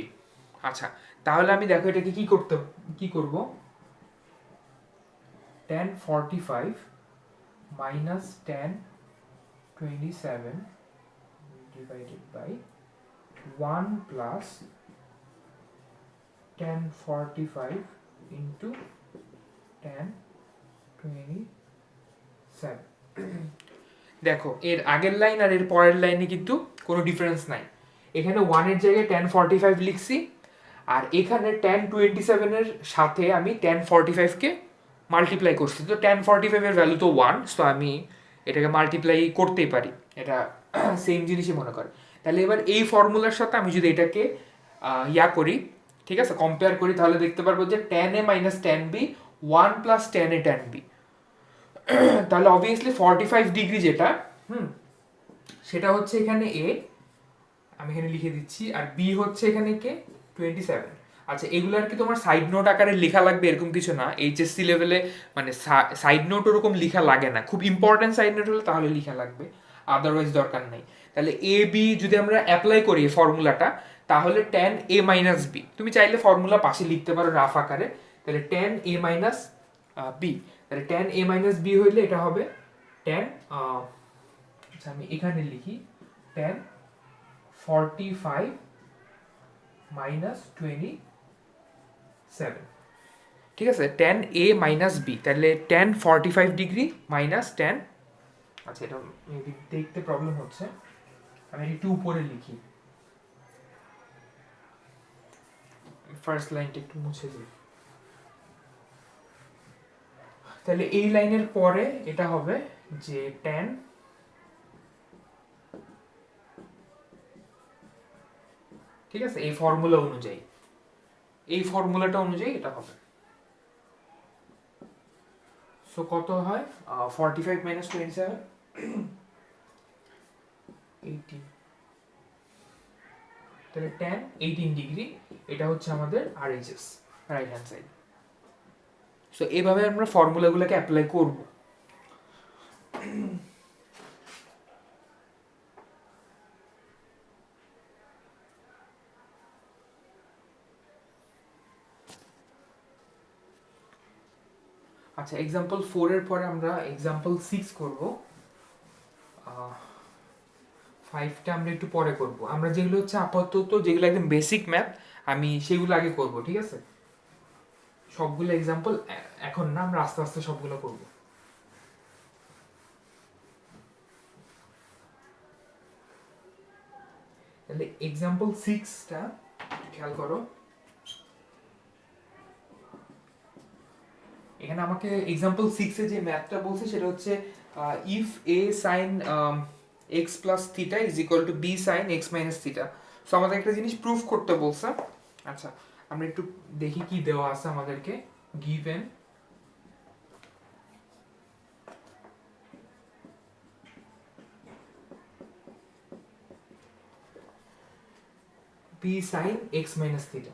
আচ্ছা তাহলে আমি দেখো এটাকে কি করব, tan 45 minus tan 27 divided by 1 plus tan 45 into tan 27. দেখো এর আগের লাইন আর এর পরের লাইনে কিন্তু কোনো ডিফারেন্স নাই। এখানে 1 এর জায়গায় tan 45 লিখছি, আর এখানে tan 27 এর সাথে আমি tan 45 কে মাল্টিপ্লাই করছি। তো tan 45 এর ভ্যালু তো 1, সো আমি এটাকে মাল্টিপ্লাই করতেই পারি, এটা সেম জিনিসই মনে করে। তাহলে এবার এই ফর্মুলার সাথে আমি যদি এটাকে ইয়া করি, ঠিক আছে, কম্পেয়ার করি, তাহলে দেখতে পারবো যে tan a minus tan b 1 plus tan a tan b। তাহলে অবভিয়াসলি 45 ডিগ্রি যেটা সেটা হচ্ছে এখানে এ, আমি এখানে লিখে দিচ্ছি, আর বি হচ্ছে এখানে কে 27। আচ্ছা, এগুলো আর কি তোমার সাইড নোট আকারে লেখা লাগবে এরকম কিছু না, এইচএসসি লেভেলে মানে সাইড নোট ওরকম লেখা লাগে না, খুব ইম্পর্টেন্ট সাইড নোট হলে তাহলে লেখা লাগবে, আদারওয়াইজ দরকার নেই। তাহলে এ বি যদি আমরা অ্যাপ্লাই করি ফর্মুলাটা, তাহলে tan a মাইনাস বি, তুমি চাইলে ফর্মুলা পাশে লিখতে পারো রাফ আকারে, তাহলে tan a মাইনাস বি, তাহলে tan a মাইনাস বি হইলে এটা হবে tan, আচ্ছা আমি এখানে লিখি tan 45 মাইনাস 27, ঠিক আছে, tan a মাইনাস বি, তাহলে tan 45 ডিগ্রি মাইনাস tan, আচ্ছা এটা মেবি দেখতে প্রবলেম হচ্ছে, আমি একটু উপরে লিখি, ফার্স্ট লাইনটা একটু মুছে দিই। তাহলে এই লাইনের পরে এটা হবে যে tan, ঠিক আছে, এই ফর্মুলা অনুযায়ী, এই ফর্মুলাটা অনুযায়ী এটা হবে। সো কত হয় 45 মাইনাস 27 18, তাহলে tan 18 ডিগ্রি, এটা হচ্ছে আমাদের RHS, right hand side. So এইভাবে আমরা ফর্মুলাগুলোকে অ্যাপ্লাই করব। আচ্ছা, এক্সাম্পল 4 এর পরে আমরা এক্সাম্পল 6 করব, 5টা আমরা একটু পরে করব। আমরা যেগুলো হচ্ছে আপাতত যেগুলো একদম বেসিক ম্যাথ আমি সেগুলো আগে করব, ঠিক আছে, সবগুলো এক্সাম্পল এখন না, আমরা আস্তে আস্তে সবগুলো করব। তাহলে এক্সাম্পল 6টা খেয়াল করো, এখানে আমাকে এক্সাম্পল 6 এ যে ম্যাথটা বলছে সেটা হচ্ছে if a sin x plus theta is equal to b sin x minus theta. So আমাদের একটা জিনিস প্রুফ করতে বলছে। আচ্ছা, আমরা একটু দেখি কি দেওয়া আছে আমাদেরকে, given b sin x minus theta.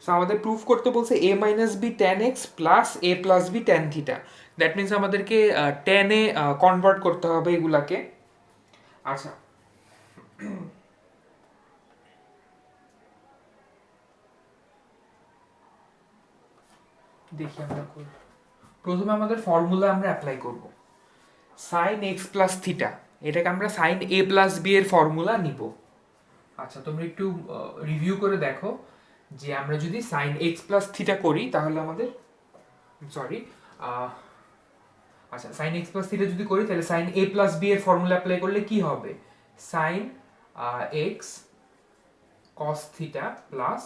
So আমাদের প্রুফ করতে বলছে a minus B tan X plus A plus B tan theta. That means আমাদেরকে ট্যানে কনভার্ট করতে হবে এগুলাকে। আচ্ছা, দেখি আমরা প্রথমে আমাদের ফর্মুলা আমরা অ্যাপ্লাই করব। সাইন এক্স প্লাস থিটা, এটাকে আমরা সাইন এ প্লাস বি এর ফর্মুলা নিব। আচ্ছা, তোমরা একটু রিভিউ করে দেখো যে আমরা যদি সাইন এক্স প্লাস থিটা করি তাহলে আমাদের, সরি, আচ্ছা সাইন এক্স প্লাস থিটা যদি করি তাহলে সাইন এ প্লাস বি এর ফর্মুলা অ্যাপ্লাই করলে কি হবে, sine X cos theta plus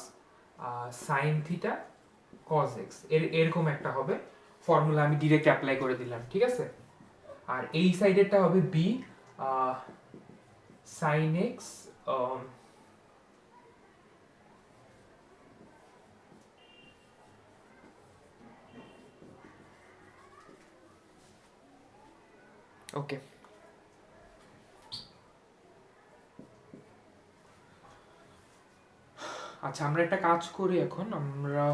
sine theta cos X, এরকম একটা হবে ফর্মুলা, আমি ডিরেক্ট অ্যাপ্লাই করে দিলাম, ঠিক আছে। আর এই সাইডেরটা হবে বি সাইন এক্স ওকে। আচ্ছা, আমরা একটা কাজ করি, এখন আমরা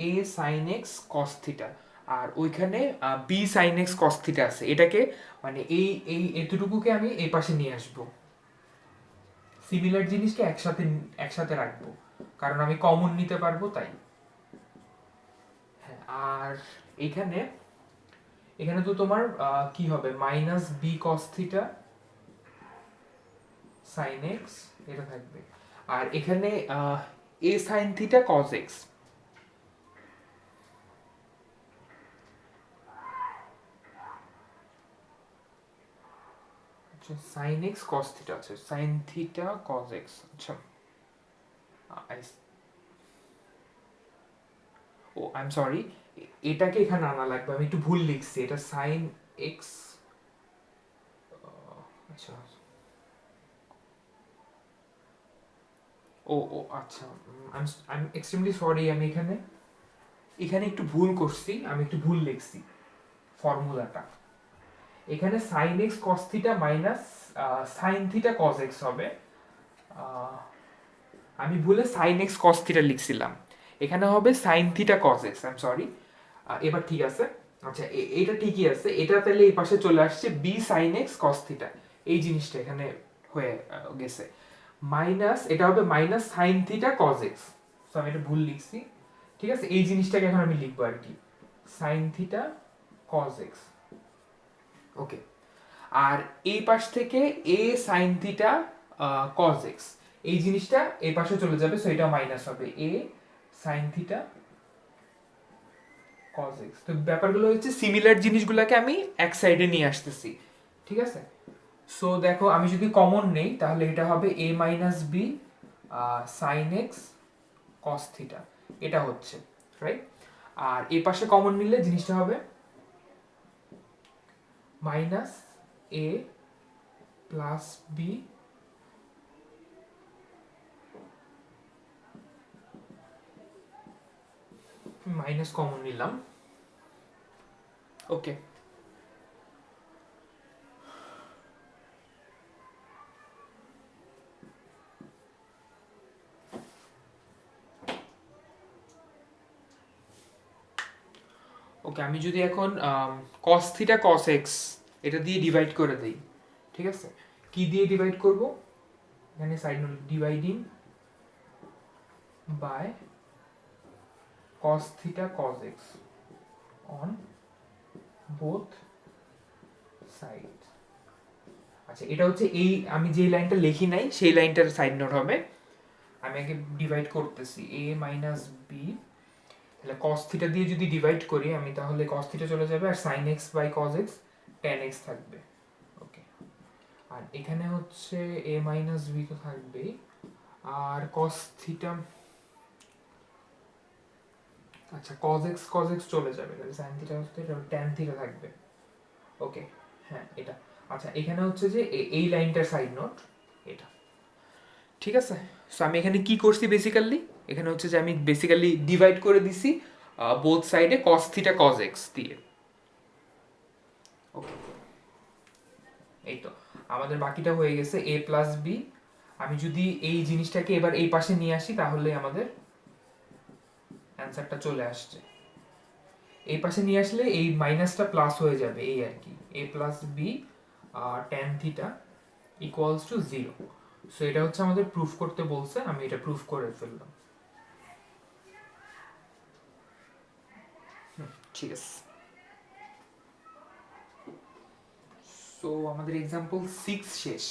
a sin x cos theta আর ওইখানে b sin x cos theta আছে, এটাকে মানে এই এতটুকুকে আমি এই পাশে নিয়ে আসব, সিমিলার জিনিসকে একসাথে রাখবো। কারণ আমি কমন নিতে পারবো তাই। হ্যাঁ, আর এখানে এখানে তো তোমার কি হবে, minus B cos theta sine X এটা থাকবে, আর এখানে A sine theta cos X. আচ্ছা, সাইন এক্স কস থিটা আছে, সাইন থিটা কস এক্স। আচ্ছা, ও আই এম সরি, এটাকে এখানে আনা লাগবে, আমি একটু ভুল লিখছি, এটা সাইন এক্স। আচ্ছা, ও ও আচ্ছা, আই এম এক্সট্রিমলি সরি, আমি এখানে এখানে একটু ভুল করছি, আমি একটু ভুল লিখছি ফর্মুলাটা। এখানে sine X cos theta minus sine theta cos X হবে। আহ, আমি ভুলে সাইন এক্স কস থিটা লিখছিলাম, এখানে হবে sine theta cos X. I am sorry, এবার ঠিক আছে। আচ্ছা, এটা ঠিকই আছে, এটা তাহলে এই পাশে চলে আসছে B sine X cos theta, এই জিনিসটা এখানে হয়ে গেছে। মাইনাস এটা হবে minus sine theta cos X, so আমি এটা ভুল লিখছি। ঠিক আছে, এই জিনিসটাকে এখন আমি লিখবো আর কি, সাইন থিটা কস এক্স। ওকে, আর এই পাশ থেকে এ সাইন থিটা কস এক্স, এই জিনিসটা এই পাশে চলে যাবে, সো এটা মাইনাস হবে এ সাইন থিটা কস এক্স। তো ব্যাপারগুলো হচ্ছে সিমিলার জিনিসগুলোকে আমি এক সাইডে নিয়ে আসতেছি। ঠিক আছে, সো দেখো আমি যদি কমন নেই তাহলে এটা হবে A minus B sine X cos theta, এটা হচ্ছে রাইট। আর এই পাশে কমন নিলে জিনিসটা হবে মাইনাস এ প্লাস বি মাইনাস কমন নিলাম। ওকে, ওকে, আমি যদি এখন কস থিটা কস এক্স এটা দিয়ে ডিভাইড করে দেই, ঠিক আছে, কি দিয়ে ডিভাইড করব, এখানে side note dividing by cos theta cos X on both side. আচ্ছা, এটা হচ্ছে এই আমি যে লাইনটা লিখি নাই সেই লাইনটার সাইড নোট হবে। আমি আগে ডিভাইড করতেছি এ মাইনাস বি, তাহলে কস থিটা দিয়ে যদি ডিভাইড করি আমি, তাহলে কস থিটা চলে যাবে আর sine X by cos X tan X থাকবে। ওকে, আর এখানে হচ্ছে এ মাইনাস বি তো থাকবেই, আর কস থিটা, আচ্ছা কস এক্স চলে যাবে, তাহলে সাইন থিটা হচ্ছে ট্যান থিটা থাকবে। ওকে, হ্যাঁ এটা। আচ্ছা, এখানে হচ্ছে যে এই লাইনটার সাইড নোট এটা। ঠিক আছে, সো আমি এখানে কি করছি বেসিক্যালি, এখানে হচ্ছে যে আমি বেসিক্যালি ডিভাইড করে দিছি বোথ সাইডে কস থিটা কস এক্স দিয়ে। ওকে, এই তো আমাদের বাকিটা হয়ে গেছে এ প্লাস বি। আমি যদি এই জিনিসটাকে এবার এই পাশে নিয়ে আসি তাহলে আমাদের অ্যান্সারটা চলে আসছে। এই পাশে নিয়ে আসলে এই মাইনাসটা প্লাস হয়ে যাবে, এই আর কি, A plus B tan theta equals to zero. So এটা হচ্ছে আমাদের প্রুফ করতে বলছে, আমি এটা প্রুফ করে ফেললাম। ঠিক আছে, সো আমাদের এক্সাম্পল 6 শেষ।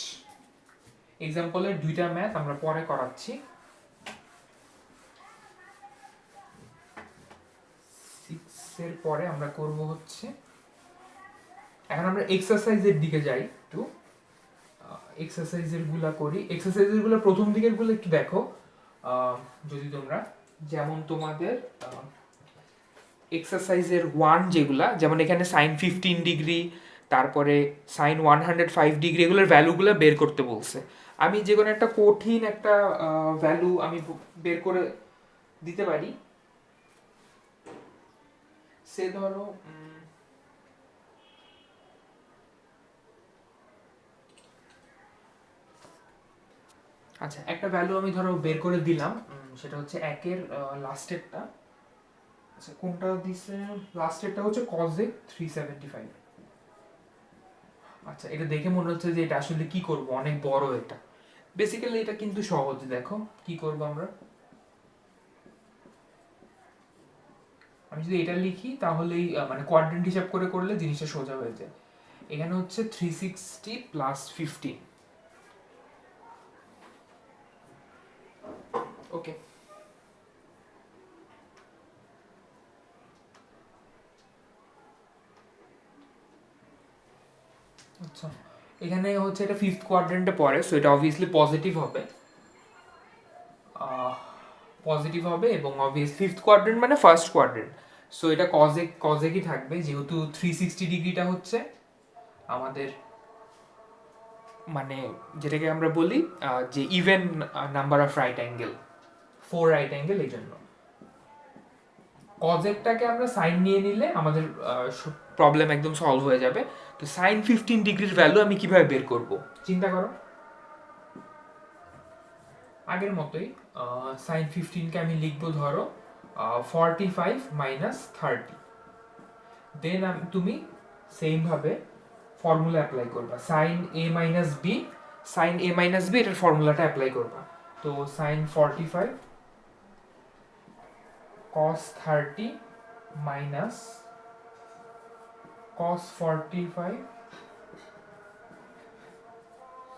এক্সাম্পলের দুইটা ম্যাথ আমরা পরে করাচ্ছি। 6 এর পরে আমরা করব হচ্ছে, এখন আমরা এক্সারসাইজের দিকে যাই একটু, এক্সারসাইজের গুলা করি। এক্সারসাইজের গুলো প্রথম দিকের গুলো একটু দেখো, যদি তোমরা, যেমন তোমাদের এক্সারসাইজের 1 যেগুলা, যেমন এখানে সাইন 15 ডিগ্রি, তারপরে সাইন 105 ডিগ্রি, এগুলোর ভ্যালুগুলো বের করতে বলছে। আমি যে কোনো একটা কঠিন একটা ভ্যালু আমি বের করে দিতে পারি। সে ধরো আচ্ছা, একটা ভ্যালু আমি ধরো বের করে দিলাম, সেটা হচ্ছে একের লাস্টেরটা। আচ্ছা, কোনটা দিছে, লাস্টেরটা হচ্ছে কজেক 375। আচ্ছা, এটা দেখে মনে হচ্ছে যে এটা আসলে কি করব, অনেক বড় এটা। বেসিক্যালি এটা কিন্তু সহজ, দেখো কি করব আমরা, আমি যদি এটা লিখি তাহলেই মানে কোয়াড্রেন্ট হিসাব করে করলে জিনিসটা সোজা হয়ে যায়। এখানে হচ্ছে 360 প্লাস 15। ওকে, আচ্ছা এখানে হচ্ছে এটা ফিফথ কোয়াড্রেন্টে পড়ে, সো এটা অবভিয়াসলি পজিটিভ হবে, পজিটিভ হবে এবং অবভিয়াস ফিফথ কোয়াড্রেন্ট মানে ফার্স্ট কোয়াড্রেন্ট, সো এটা কজে কি থাকবে, যেহেতু 360 ডিগ্রিটা হচ্ছে আমাদের মানে যেটাকে আমরা বলি যে even number of right angle, 4 right angle, এই জন্য কজেকটাকে আমরা সাইন নিয়ে নিলে আমাদের প্রবলেম একদম সলভ হয়ে যাবে। তো সাইন 15 ডিগ্রির ভ্যালু আমি কিভাবে বের করব চিন্তা করো। আগের মতোই সাইন 15কে আমি লিখবো ধরো 45 মাইনাস 30, দেন তুমি সেমভাবে ফর্মুলা অ্যাপ্লাই করবা, sine A minus B, sine A minus B এটার ফর্মুলাটা অ্যাপ্লাই করবা। তো sine 45 cos 30 minus cos 45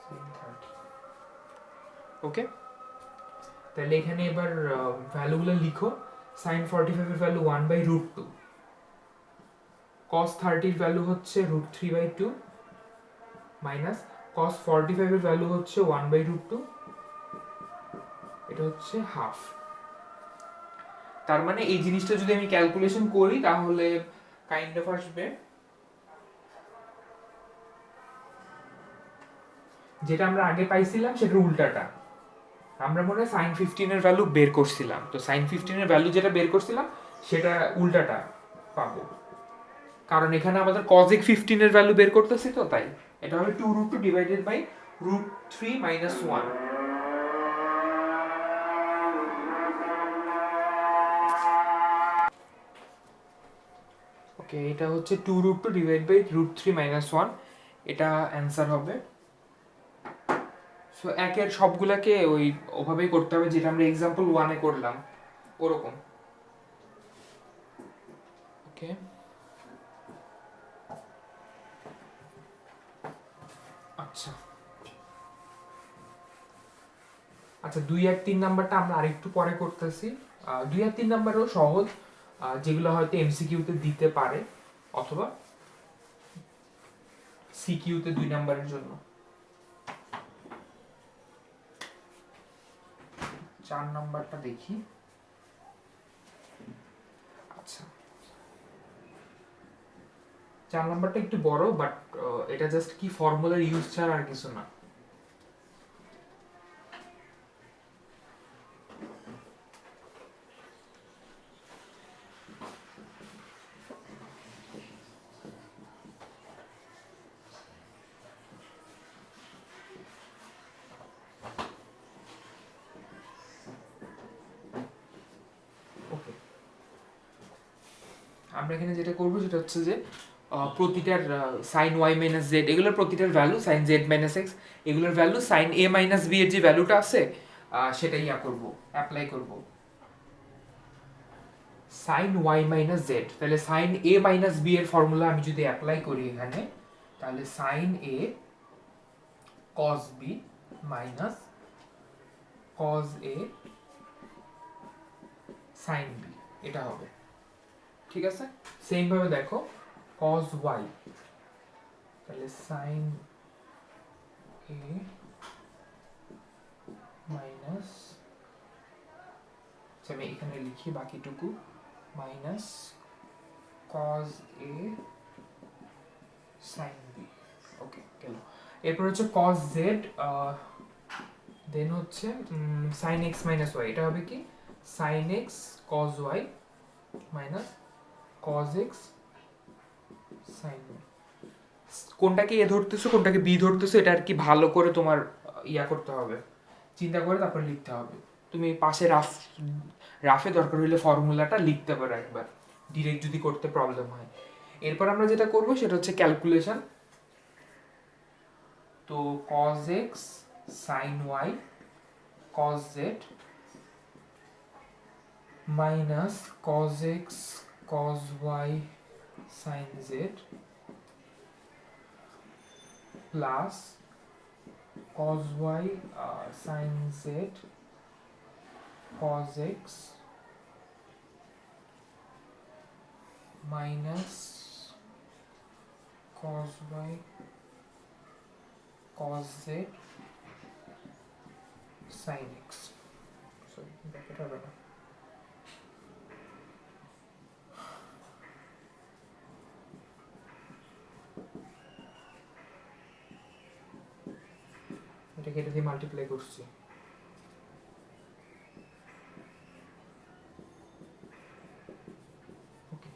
sin 30। Okay, তাহলে এখানে এবার ভ্যালুগুলো লিখো। সাইন 45 এর ভ্যালু 1/√2, cos 30 এর ভ্যালু হচ্ছে √3/2 মাইনাস cos 45 এর ভ্যালু হচ্ছে 1/√2, এটা হচ্ছে হাফ। তার মানে এই জিনিসটা যদি আমি ক্যালকুলেশন করি তাহলে কাইন্ড অফ আসবে, যেটা আমরা আগে পাইছিলাম সেটার উল্টাটা। আমরা মনে হয় সাইন 15 এর ভ্যালু বের করছিলাম, তো সাইন 15 এর ভ্যালু যেটা বের করছিলাম সেটা উল্টাটা পাবো, কারণ এখানে আমাদের cosec 15 এর ভ্যালু বের করতেছি, তো তাই এটা হবে 2√2 ডিভাইডেড বাই √3 মাইনাস 1। ওকে, এটা হচ্ছে 2√2 ডিভাইড বাই √3 মাইনাস 1, এটা অ্যান্সার হবে। সো একের সবগুলাকে ওভাবেই করতে হবে যেটা আমরা এক্সাম্পল 1-এ করলাম ওরকম। ওকে, আচ্ছা আচ্ছা 2 আর 3 নাম্বারটা আমরা আরেকটু পরে করতেছি। 2 আর 3 নাম্বারও সহজ, যেগুলো হয়তো এমসিকিউতে দিতে পারে অথবা সিকিউতে 2 নাম্বারের জন্য। 4 নাম্বারটা দেখি। আচ্ছা 4 নাম্বারটা একটু বড়, বাট এটা জাস্ট কি ফর্মুলার ইউজ ছাড়া আর কিছু না। আমরা এখানে যেটা করবো সেটা হচ্ছে যে প্রতিটার সাইন ওয়াই মাইনাস জেড, এগুলোর প্রতিটার value sine Z minus X, এগুলোর value sine A minus B এর যে ভ্যালুটা আছে সেটাই করবো, অ্যাপ্লাই করব। সাইন ওয়াই মাইনাস জেড, তাহলে সাইন এ মাইনাস বি এর ফর্মুলা আমি যদি অ্যাপ্লাই করি এখানে, তাহলে sine A cos B minus cos A sine B, এটা হবে। ঠিক আছে, সেম ভাবে দেখো cos y, তাহলে sin a মাইনাস, আমি এখানে লিখি বাকিটুকু, minus cos a sin b। ওকে গেল। এরপর হচ্ছে cos z, দেন হচ্ছে sin x মাইনাস y, এটা হবে কি sin x cos y minus cos x sin y। কোনটাকে এ ধরতেছো কোনটাকে বি ধরতেছো এটা আর কি ভালো করে তোমার করতে হবে, চিন্তা করে তারপর লিখতে হবে। তুমি পাশে রাফে দরকার হলে ফর্মুলাটা লিখতে পারো একবার, ডিরেক্ট যদি করতে প্রবলেম হয়। এরপর আমরা যেটা করব সেটা হচ্ছে ক্যালকুলেশন। তো cos x sin y cos z minus cos x cos y sin z plus cos y sin z cos x minus cos y cos z sin x. Sorry, bracket হবে না। এটাকে এটা দিয়ে মাল্টিপ্লাই করছি। ওকে,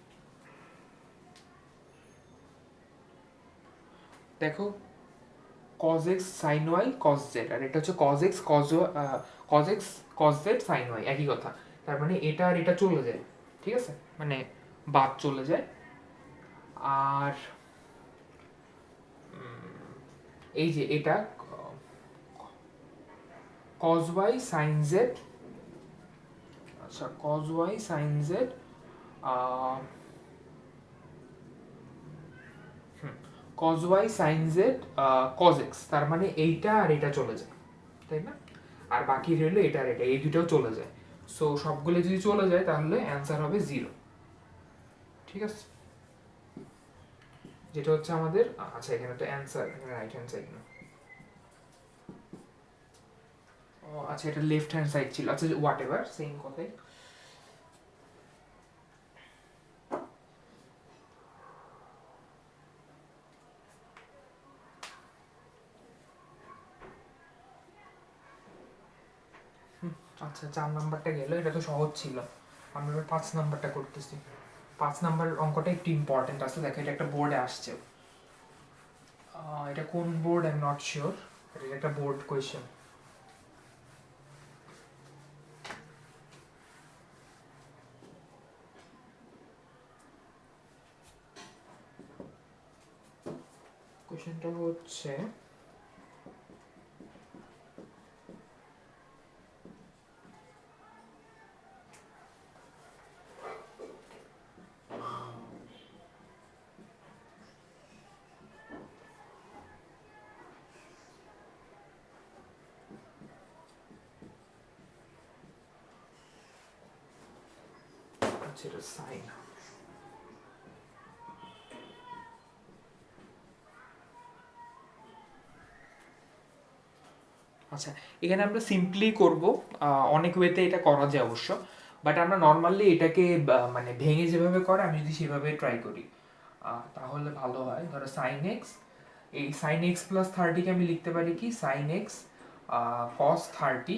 দেখো cos x sin y cos z, আর এটা হচ্ছে cos x cos x cos z sin y, একই কথা। তার মানে এটা আর এটা চলে যায়, ঠিক আছে, মানে বাদ চলে যায়। আর এই যে এটা cos y sin z, আচ্ছা cos y sin z cos y sin z cos x, তার মানে এইটা আর এটা চলে যায়, তাই না? আর বাকি রইল এটা আর এটা, এই দুটোও চলে যায়। সো সবগুলো যদি চলে যায় তাহলে অ্যান্সার হবে 0, ঠিক আছে, যেটা হচ্ছে আমাদের। আচ্ছা এখানে তো অ্যান্সার, এখানে রাইট হ্যান্ড সাইড না, ও আচ্ছা এটা লেফট হ্যান্ড সাইড ছিল। আচ্ছা হোয়াট এভার, সেম কথাই। আচ্ছা 4 নাম্বারটা গেল, এটা তো সহজ ছিল। আমরা এবার 5 নাম্বারটা করতেছি। 5 নাম্বার অঙ্কটা একটু ইম্পর্টেন্ট আছে, দেখো এটা একটা বোর্ডে আসছে। এটা কোন bored I am not sure, এটা একটা বোর্ড কোয়েশ্চেন। কোয়েশ্চেনটা হচ্ছে এটা সাইন। আচ্ছা এখানে আমরা সিম্পলি করব, অনেক ওয়েতে এটা করা যায় অবশ্য, বাট আমরা নর্মালি এটাকে মানে ভেঙে যেভাবে করে আমি যদি সেভাবে ট্রাই করি তাহলে ভালো হয়। ধরো সাইন এক্স, এই সাইন এক্স প্লাস থার্টিকে আমি লিখতে পারি কি sine X cos thirty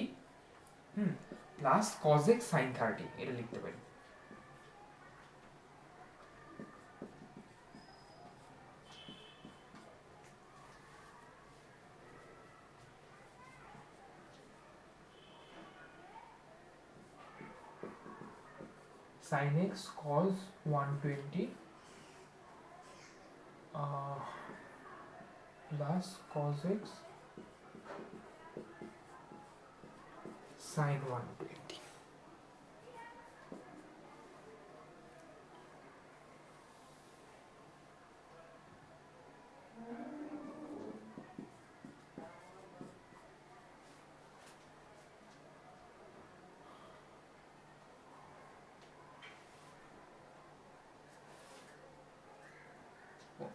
plus cos X sine thirty, এটা লিখতে পারি। sin x cos 120 plus cos x sin 120।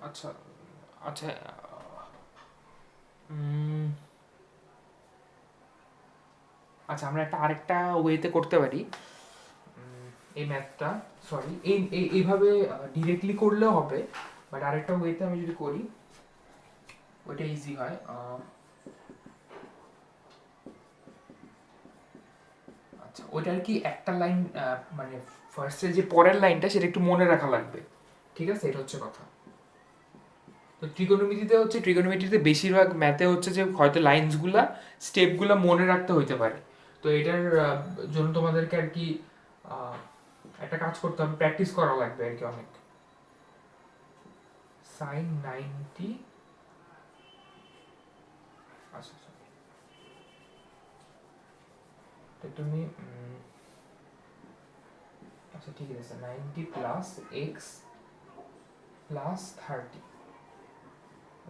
আচ্ছা আচ্ছা আচ্ছা আমরা একটা আরেকটা ওয়েতে করতে পারি এই ম্যাথটা, সরি এইভাবে ডিরেক্টলি করলেও হবে, বাট আরেকটা ওয়েতে আমি যদি করি ওইটা ইজি হয়। আচ্ছা ওইটা আর কি একটা লাইন, মানে ফার্স্টের যে পরের লাইনটা সেটা একটু মনে রাখা লাগবে, ঠিক আছে, এটা হচ্ছে কথা। তো ট্রিগোনোমেট্রিতে বেশিরভাগ ম্যাথে হচ্ছে যে হয়তো লাইন্সগুলা স্টেপগুলো মনে রাখতে হইতে পারে। তো এটার জন্য তোমাদেরকে আর কি একটা কাজ করতে হবে, প্র্যাকটিস করা লাগবে আর কি অনেক। সাইন 90, আচ্ছা তো তুমি আচ্ছা ঠিক আছে, 90 প্লাস এক্স প্লাস 30,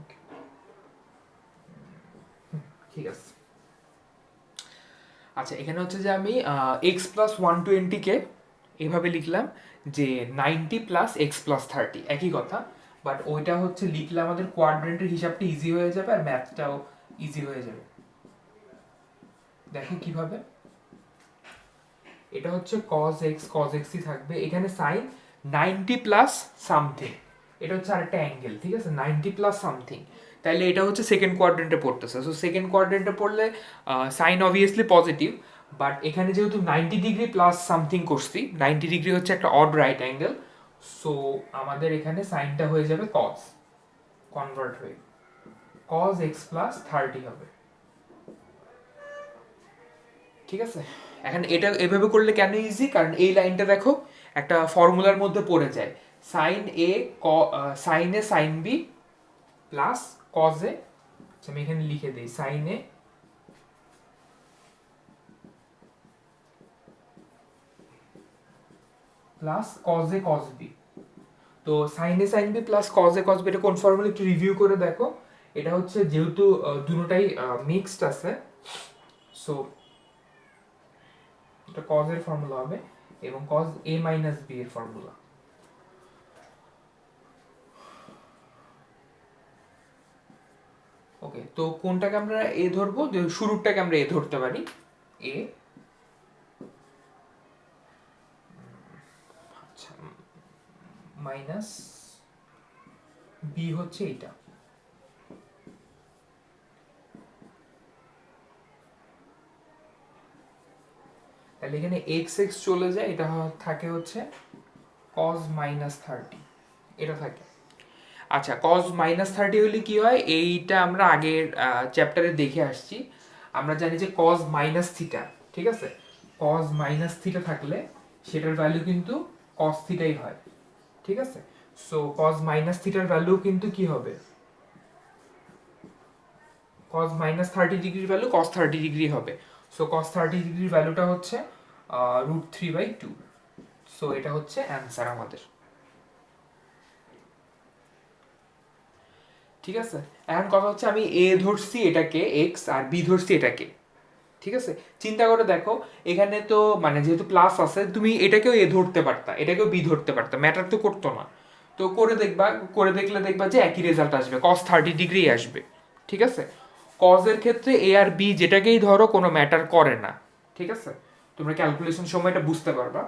ওকে ঠিক আছে। আচ্ছা এখানে হচ্ছে যে আমি এক্স প্লাস 120কে এভাবে লিখলাম যে 90 প্লাস এক্স প্লাস 30, একই কথা, বাট ওইটা হচ্ছে লিখলে আমাদের কোয়াড্রেন্টের হিসাবটা ইজি হয়ে যাবে আর ম্যাথটাও ইজি হয়ে যাবে। দেখো কিভাবে, এটা হচ্ছে cos x ই থাকবে, এখানে sin 90 প্লাস সামথিং, এটা হচ্ছে আরেকটা অ্যাঙ্গেল, ঠিক আছে, 90 প্লাস সামথিং, তাইলে এটা হচ্ছে সেকেন্ড কোয়াড্রেন্টে পড়তেছে। সো সেকেন্ড কোয়াড্রেন্টে পড়লে সাইন অবভিয়াসলি পজিটিভ, বাট এখানে যেহেতু 90 ডিগ্রি প্লাস সামথিং করছি, 90 ডিগ্রি হচ্ছে একটা অড রাইট অ্যাঙ্গেল, সো আমাদের এখানে সাইনটা হয়ে যাবে cos, কনভার্ট হয়ে cos x প্লাস 30 হবে, ঠিক আছে। এখন এটা এভাবে করলে কেন ইজি, কারণ এই লাইনটা দেখো একটা ফর্মুলার মধ্যে পড়ে যায়, sine A sine B plus cos A, আমি এখানে লিখে দিই sine A plus cos A cos B. তো sine A sine B plus cos A cos B, এটা কোন ফর্মুলা একটু রিভিউ করে দেখো। এটা হচ্ছে যেহেতু দুটোটাই মিক্সড আছে, সো এটা কজ এর ফর্মুলা হবে এবং কজ এ মাইনাস বি এর ফর্মুলা। ওকে, তো কোনটাকে আমরা এ ধরবো, শুরুরটাকে আমরা এ ধরতে পারি, এ, আচ্ছা মাইনাস বি হচ্ছে এইটা, তাহলে এখানে এক্স এক্স চলে যায়, এটা থাকে হচ্ছে কজ মাইনাস 30, এটা থাকে। আচ্ছা কজ মাইনাস 30 হলে কি হয়, এইটা আমরা আগের চ্যাপ্টারে দেখে আসছি, আমরা জানি যে কজ মাইনাস থিটা, ঠিক আছে, কজ মাইনাস থিটা থাকলে সেটার ভ্যালু কিন্তু কস থিটাই হয়, ঠিক আছে। সো কজ মাইনাস থিটার ভ্যালু কিন্তু কি হবে, কজ মাইনাস 30 ডিগ্রির ভ্যালু কস 30 ডিগ্রি হবে। সো কস 30 ডিগ্রির ভ্যালুটা হচ্ছে √3/2, সো এটা হচ্ছে অ্যান্সার আমাদের, ঠিক আছে। এখন কথা হচ্ছে আমি এ ধরছি এটাকে এক্স আর বি ধরছি এটাকে, ঠিক আছে। চিন্তা করে দেখো, এখানে তো মানে যেহেতু প্লাস আছে, তুমি এটাকেও এ ধরতে পারতা, এটাকেও বি ধরতে পারতা, ম্যাটার তো করতো না। তো করে দেখবা, করে দেখলে দেখবা যে একই রেজাল্ট আসবে, কস 30 ডিগ্রি আসবে, ঠিক আছে। কজের ক্ষেত্রে এ আর বি যেটাকেই ধরো কোনো ম্যাটার করে না, ঠিক আছে, তোমরা ক্যালকুলেশন সময়টা বুঝতে পারবা।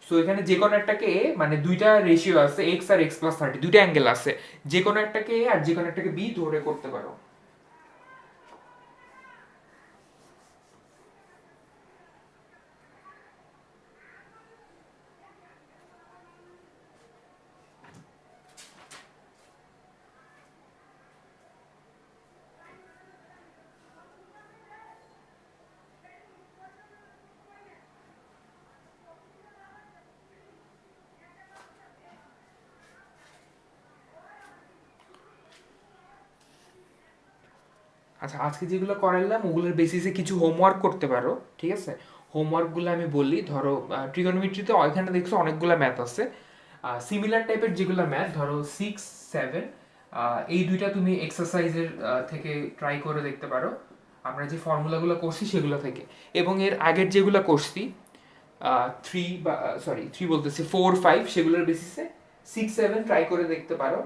সো এখানে যে কোনো একটাকে এ, মানে দুইটা রেশিও আছে এক্স আর এক্স প্লাস 30, দুইটা অ্যাঙ্গেল আছে, যে কোনো একটাকে এ আর যে কোনো একটাকে বি ধরে করতে পারো। আচ্ছা আজকে যেগুলো করাইলাম ওগুলোর বেসিসে কিছু হোমওয়ার্ক করতে পারো, ঠিক আছে। হোমওয়ার্কগুলো আমি বলি, ধরো ট্রিগোনোমেট্রিতে এখানে দেখছো অনেকগুলো ম্যাথ আছে, সিমিলার টাইপের যেগুলো ম্যাথ, ধরো 6, 7, এই দুইটা তুমি এক্সারসাইজের থেকে ট্রাই করে দেখতে পারো, আমরা যে ফর্মুলাগুলো করছি সেগুলো থেকে, এবং এর আগের যেগুলো করছি 3 বা সরি 3 বলতেছি 4, 5, সেগুলোর বেসিসে 6, 7 ট্রাই করে দেখতে পারো।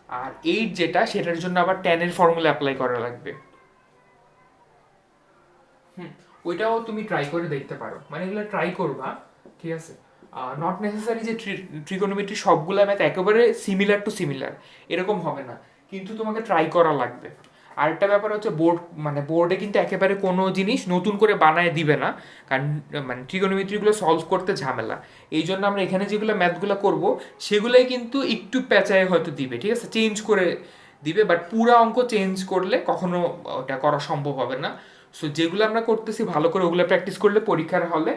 আর 8 যেটা, সেটার জন্য আবার 10 এর ফর্মুলা অ্যাপ্লাই করা লাগবে। হুম, ওইটাও তুমি ট্রাই করে দেখতে পারো, মানে এগুলো ট্রাই করবা, ঠিক আছে। নট নেসেসারি যে ট্রিগোনোমেট্রি সবগুলা ম্যাথ একেবারে সিমিলার টু সিমিলার, এরকম হবে না, কিন্তু তোমাকে ট্রাই করা লাগবে। আরেকটা ব্যাপার হচ্ছে বোর্ড, মানে বোর্ডে কিন্তু একেবারে কোনো জিনিস নতুন করে বানায় দিবে না, কারণ মানে ট্রিগোনোমেট্রিগুলো সলভ করতে ঝামেলা, এই জন্য আমরা এখানে যেগুলো ম্যাথগুলো করব সেগুলোই কিন্তু একটু প্যাঁচায় হয়তো দিবে, ঠিক আছে, চেঞ্জ করে দিবে, বাট পুরা অঙ্ক চেঞ্জ করলে কখনো ওটা করা সম্ভব হবে না। সো যেগুলো আমরা করতেছি ভালো করে ওগুলো প্র্যাকটিস করলে পরীক্ষার হলে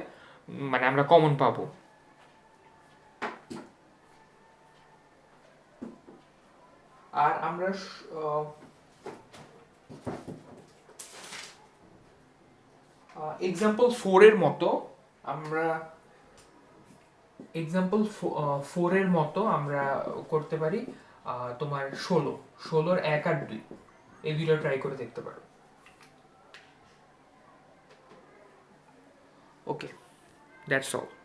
মানে আমরা কমন পাবো। আর আমরা এক্সাম্পল 4-এর মতো আমরা করতে পারি তোমার 16 1 আর 2 এই দুইটা ট্রাই করে দেখতে পারো। ওকে, দ্যাটস অল।